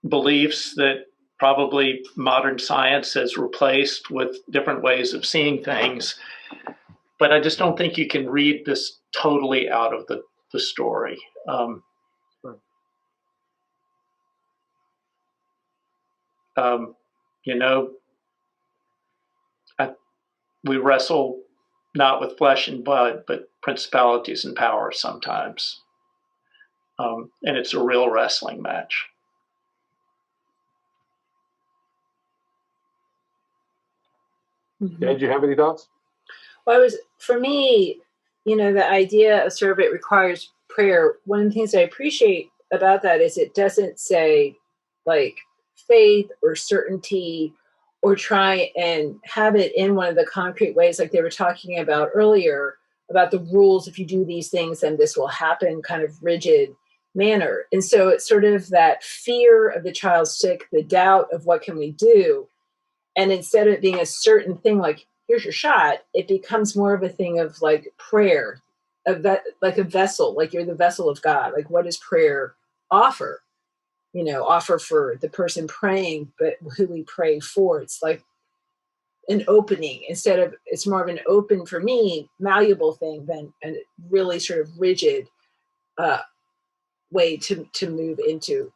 beliefs that probably modern science has replaced with different ways of seeing things. But I just don't think you can read this totally out of the story. You know, we wrestle not with flesh and blood, but principalities and powers sometimes. and it's a real wrestling match. Mhm. Did you have any thoughts? Well, for me, the idea of surrogate requires prayer. One of the things I appreciate about that is it doesn't say like faith or certainty or try and have it in one of the concrete ways like they were talking about earlier about the rules. If you do these things, then this will happen, kind of rigid manner. And so it's sort of that fear of the child sick, the doubt of what can we do. And instead of it being a certain thing, like, here's your shot, it becomes more of a thing of like prayer, like a vessel, like you're the vessel of God. Like, what does prayer offer? Offer for the person praying, but who we pray for. It's like an opening it's more of an open, for me, malleable thing than a really sort of rigid way to move into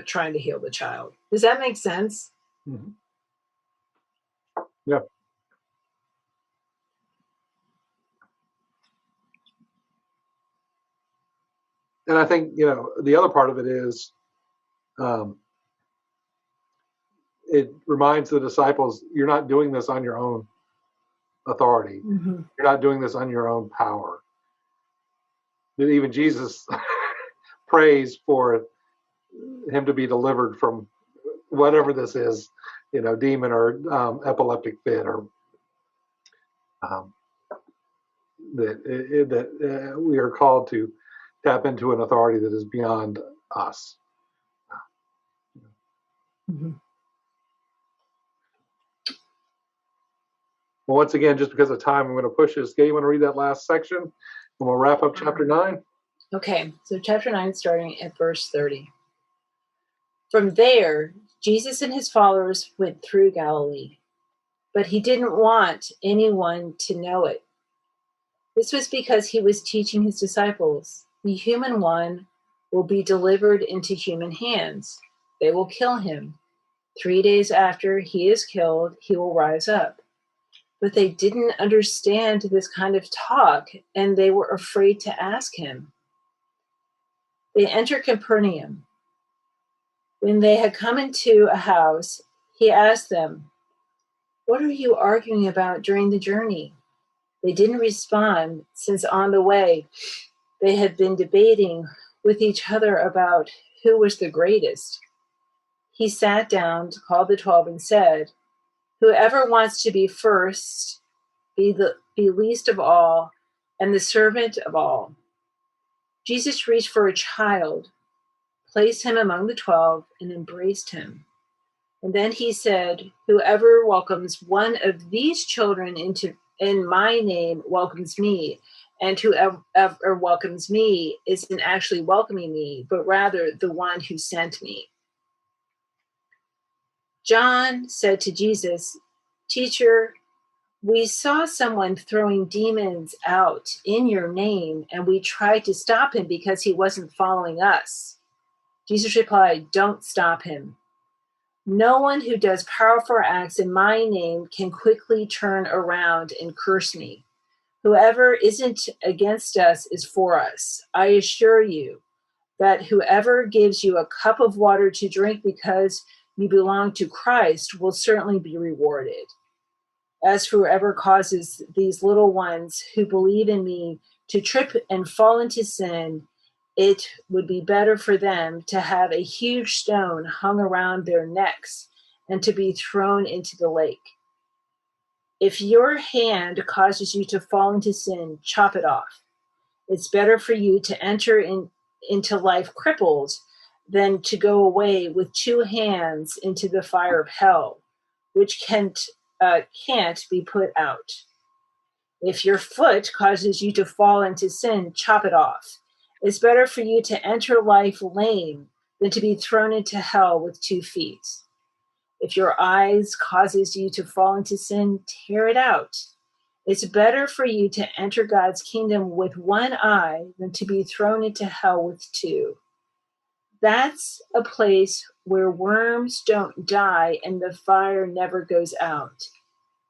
trying to heal the child. Does that make sense? Mm-hmm. Yeah. And I think, the other part of it is, it reminds the disciples, you're not doing this on your own authority. Mm-hmm. You're not doing this on your own power. That even Jesus prays for him to be delivered from whatever this is, demon or epileptic fit, or that we are called to tap into an authority that is beyond us. Mm-hmm. Well, once again, just because of time, I'm going to push this. Gay, you want to read that last section? And we'll wrap up chapter 9. Okay, so chapter 9, starting at verse 30. From there, Jesus and his followers went through Galilee, but he didn't want anyone to know it. This was because he was teaching his disciples, the human one will be delivered into human hands. They will kill him. 3 days after he is killed, he will rise up. But they didn't understand this kind of talk, and they were afraid to ask him. They entered Capernaum. When they had come into a house, he asked them, "What are you arguing about during the journey?" They didn't respond, since on the way they had been debating with each other about who was the greatest. He sat down, called the 12, and said, "Whoever wants to be first, be least of all, and the servant of all." Jesus reached for a child, placed him among the 12, and embraced him. And then he said, "Whoever welcomes one of these children in my name welcomes me, and whoever welcomes me isn't actually welcoming me, but rather the one who sent me." John said to Jesus, "Teacher, we saw someone throwing demons out in your name, and we tried to stop him because he wasn't following us." Jesus replied, "Don't stop him. No one who does powerful acts in my name can quickly turn around and curse me. Whoever isn't against us is for us. I assure you that whoever gives you a cup of water to drink because you belong to Christ will certainly be rewarded. As for whoever causes these little ones who believe in me to trip and fall into sin, it would be better for them to have a huge stone hung around their necks and to be thrown into the lake. If your hand causes you to fall into sin, chop it off. It's better for you to enter into life crippled than to go away with 2 hands into the fire of hell, which can't be put out. If your foot causes you to fall into sin, chop it off. It's better for you to enter life lame than to be thrown into hell with 2 feet. If your eyes causes you to fall into sin, tear it out. It's better for you to enter God's kingdom with 1 eye than to be thrown into hell with 2. That's a place where worms don't die and the fire never goes out.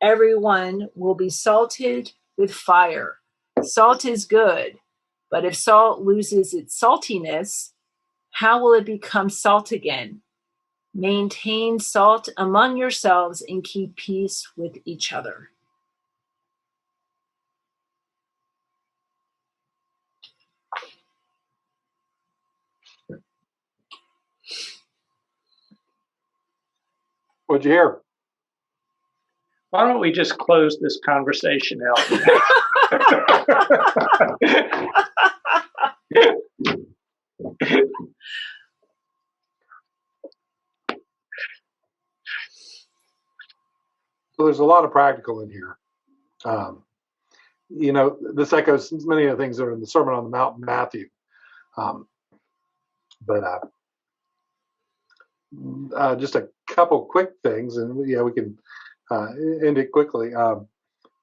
Everyone will be salted with fire. Salt is good, But if salt loses its saltiness, how will it become salt again? Maintain salt among yourselves and keep peace with each other. What'd you hear? Why don't we just close this conversation out? So there's a lot of practical in here. This echoes many of the things that are in the Sermon on the Mount in Matthew. Just a couple quick things, and we can end it quickly,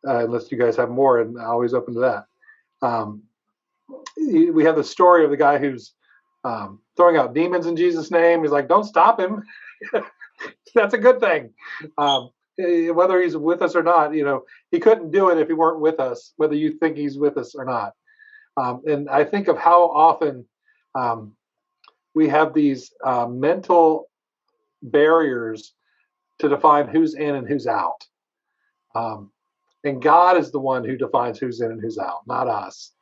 unless you guys have more, and I'm always open to that. We have the story of the guy who's throwing out demons in Jesus' name. He's like, don't stop him. That's a good thing. Whether he's with us or not, he couldn't do it if he weren't with us, whether you think he's with us or not. And I think of how often we have these mental barriers to define who's in and who's out. And God is the one who defines who's in and who's out, not us.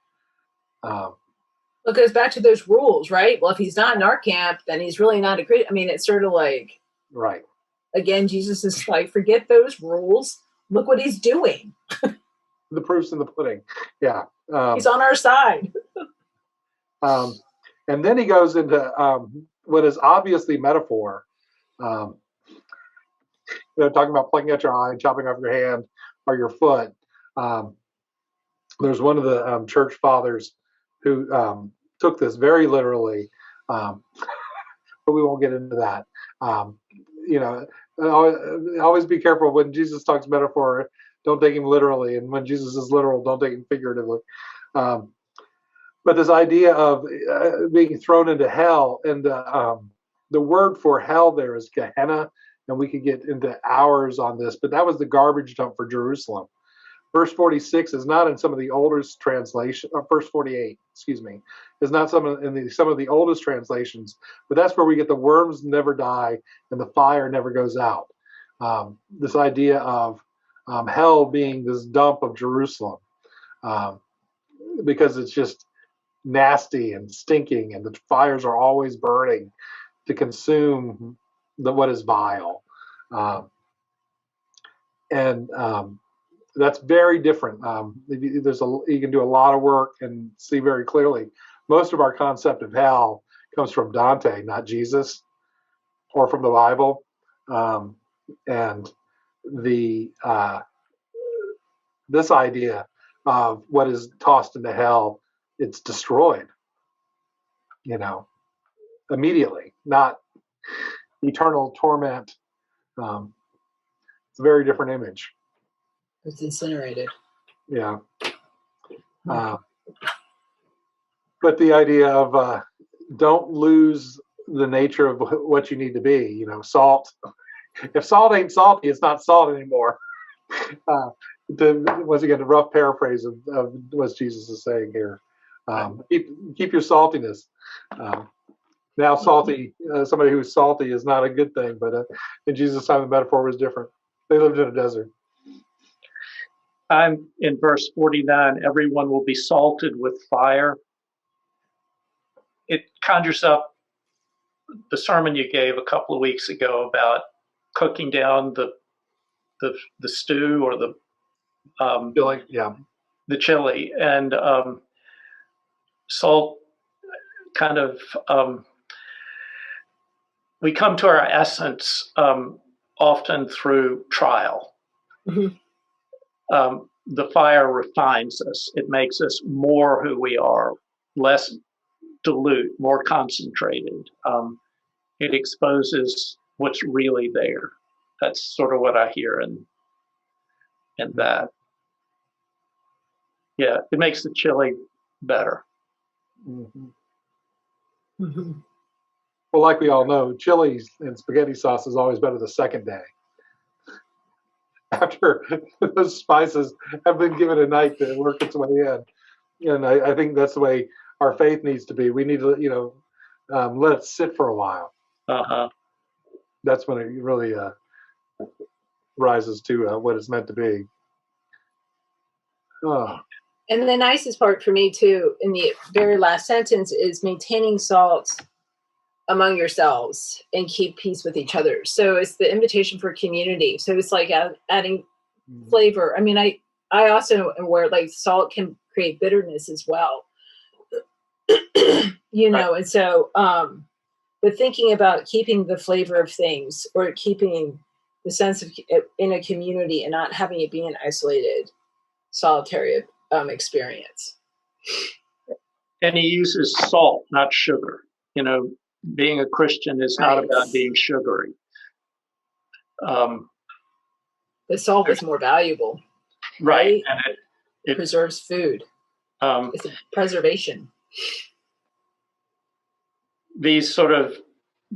It goes back to those rules, right? Well, if he's not in our camp, then he's really not a Christian. I mean, it's sort of like, right. Again, Jesus is like, forget those rules. Look what he's doing. The proof's in the pudding. Yeah. He's on our side. And then he goes into what is obviously metaphor. Talking about plucking out your eye, chopping off your hand or your foot. There's one of the church fathers who took this very literally, but we won't get into that. Always be careful when Jesus talks metaphor, don't take him literally, and when Jesus is literal, don't take him figuratively. But this idea of being thrown into hell, and the word for hell there is Gehenna, and we could get into hours on this, but that was the garbage dump for Jerusalem. Verse 46 is not in some of the oldest translations, verse 48, excuse me, is not some of the oldest translations, but that's where we get the worms never die and the fire never goes out. This idea of hell being this dump of Jerusalem, because it's just nasty and stinking, and the fires are always burning to consume what is vile. That's very different. You can do a lot of work and see very clearly. Most of our concept of hell comes from Dante, not Jesus, or from the Bible. And this idea of what is tossed into hell, it's destroyed, immediately, not eternal torment. It's a very different image. It's incinerated. Yeah. But the idea of don't lose the nature of what you need to be. Salt. If salt ain't salty, it's not salt anymore. Once again, the rough paraphrase of what Jesus is saying here. Keep your saltiness. Now, somebody who's salty is not a good thing, but in Jesus' time, the metaphor was different. They lived in a desert. I'm in verse 49, everyone will be salted with fire. It conjures up the sermon you gave a couple of weeks ago about cooking down the stew or the Chili, yeah. The chili, and salt kind of we come to our essence often through trial. Mm-hmm. The fire refines us. It makes us more who we are, less dilute, more concentrated. It exposes what's really there. That's sort of what I hear in that. Yeah, it makes the chili better. Mm-hmm. Mm-hmm. Well, like we all know, chili and spaghetti sauce is always better the second day. After those spices have been given a night to work its way in. And I think that's the way our faith needs to be. We need to, let it sit for a while. That's when it really rises to what it's meant to be. Oh. And the nicest part for me too, in the very last sentence, is maintaining salt among yourselves and keep peace with each other. So it's the invitation for community. So it's like adding flavor. I mean, I also am aware like salt can create bitterness as well. And so but thinking about keeping the flavor of things, or keeping the sense of in a community and not having it be an isolated, solitary experience. And he uses salt, not sugar. Being a Christian is not about being sugary. The salt is more valuable. Right. And it preserves food. It's a preservation. These sort of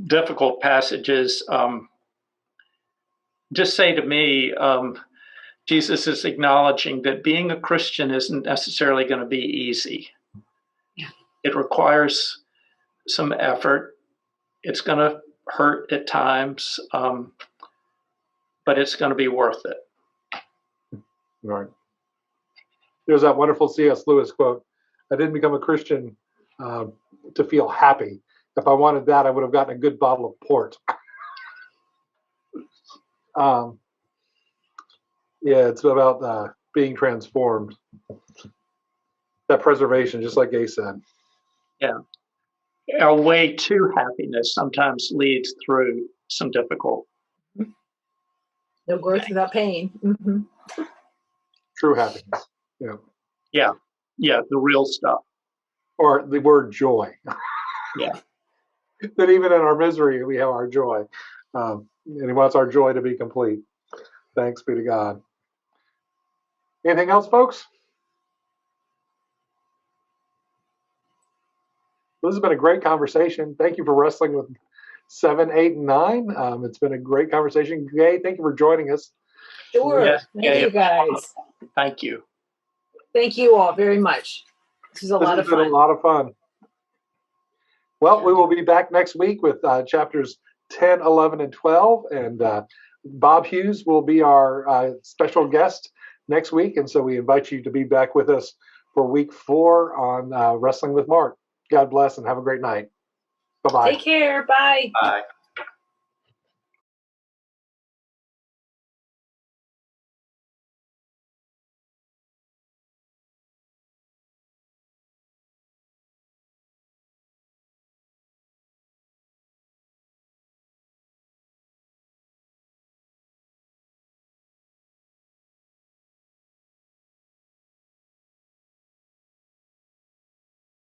difficult passages just say to me, Jesus is acknowledging that being a Christian isn't necessarily going to be easy. Yeah. It requires some effort. It's going to hurt at times, but it's going to be worth it. Right. There's that wonderful C.S. Lewis quote, "I didn't become a Christian to feel happy. If I wanted that, I would have gotten a good bottle of port." Yeah, it's about being transformed. That preservation, just like Gay said. Yeah. Our way to happiness sometimes leads through some difficult. No growth without pain. Mm-hmm. True happiness. Yeah. Yeah, the real stuff. Or the word joy. Yeah. That even in our misery, we have our joy. And he wants our joy to be complete. Thanks be to God. Anything else, folks? This has been a great conversation. Thank you for wrestling with 7, 8, and 9. It's been a great conversation. Gay, thank you for joining us. Sure. Yes, Thank you, guys. Thank you. Thank you all very much. This is a lot of fun. Been a lot of fun. Well, we will be back next week with chapters 10, 11, and 12. And Bob Hughes will be our special guest next week. And so we invite you to be back with us for week 4 on Wrestling with Mark. God bless and have a great night. Bye-bye. Take care. Bye. Bye.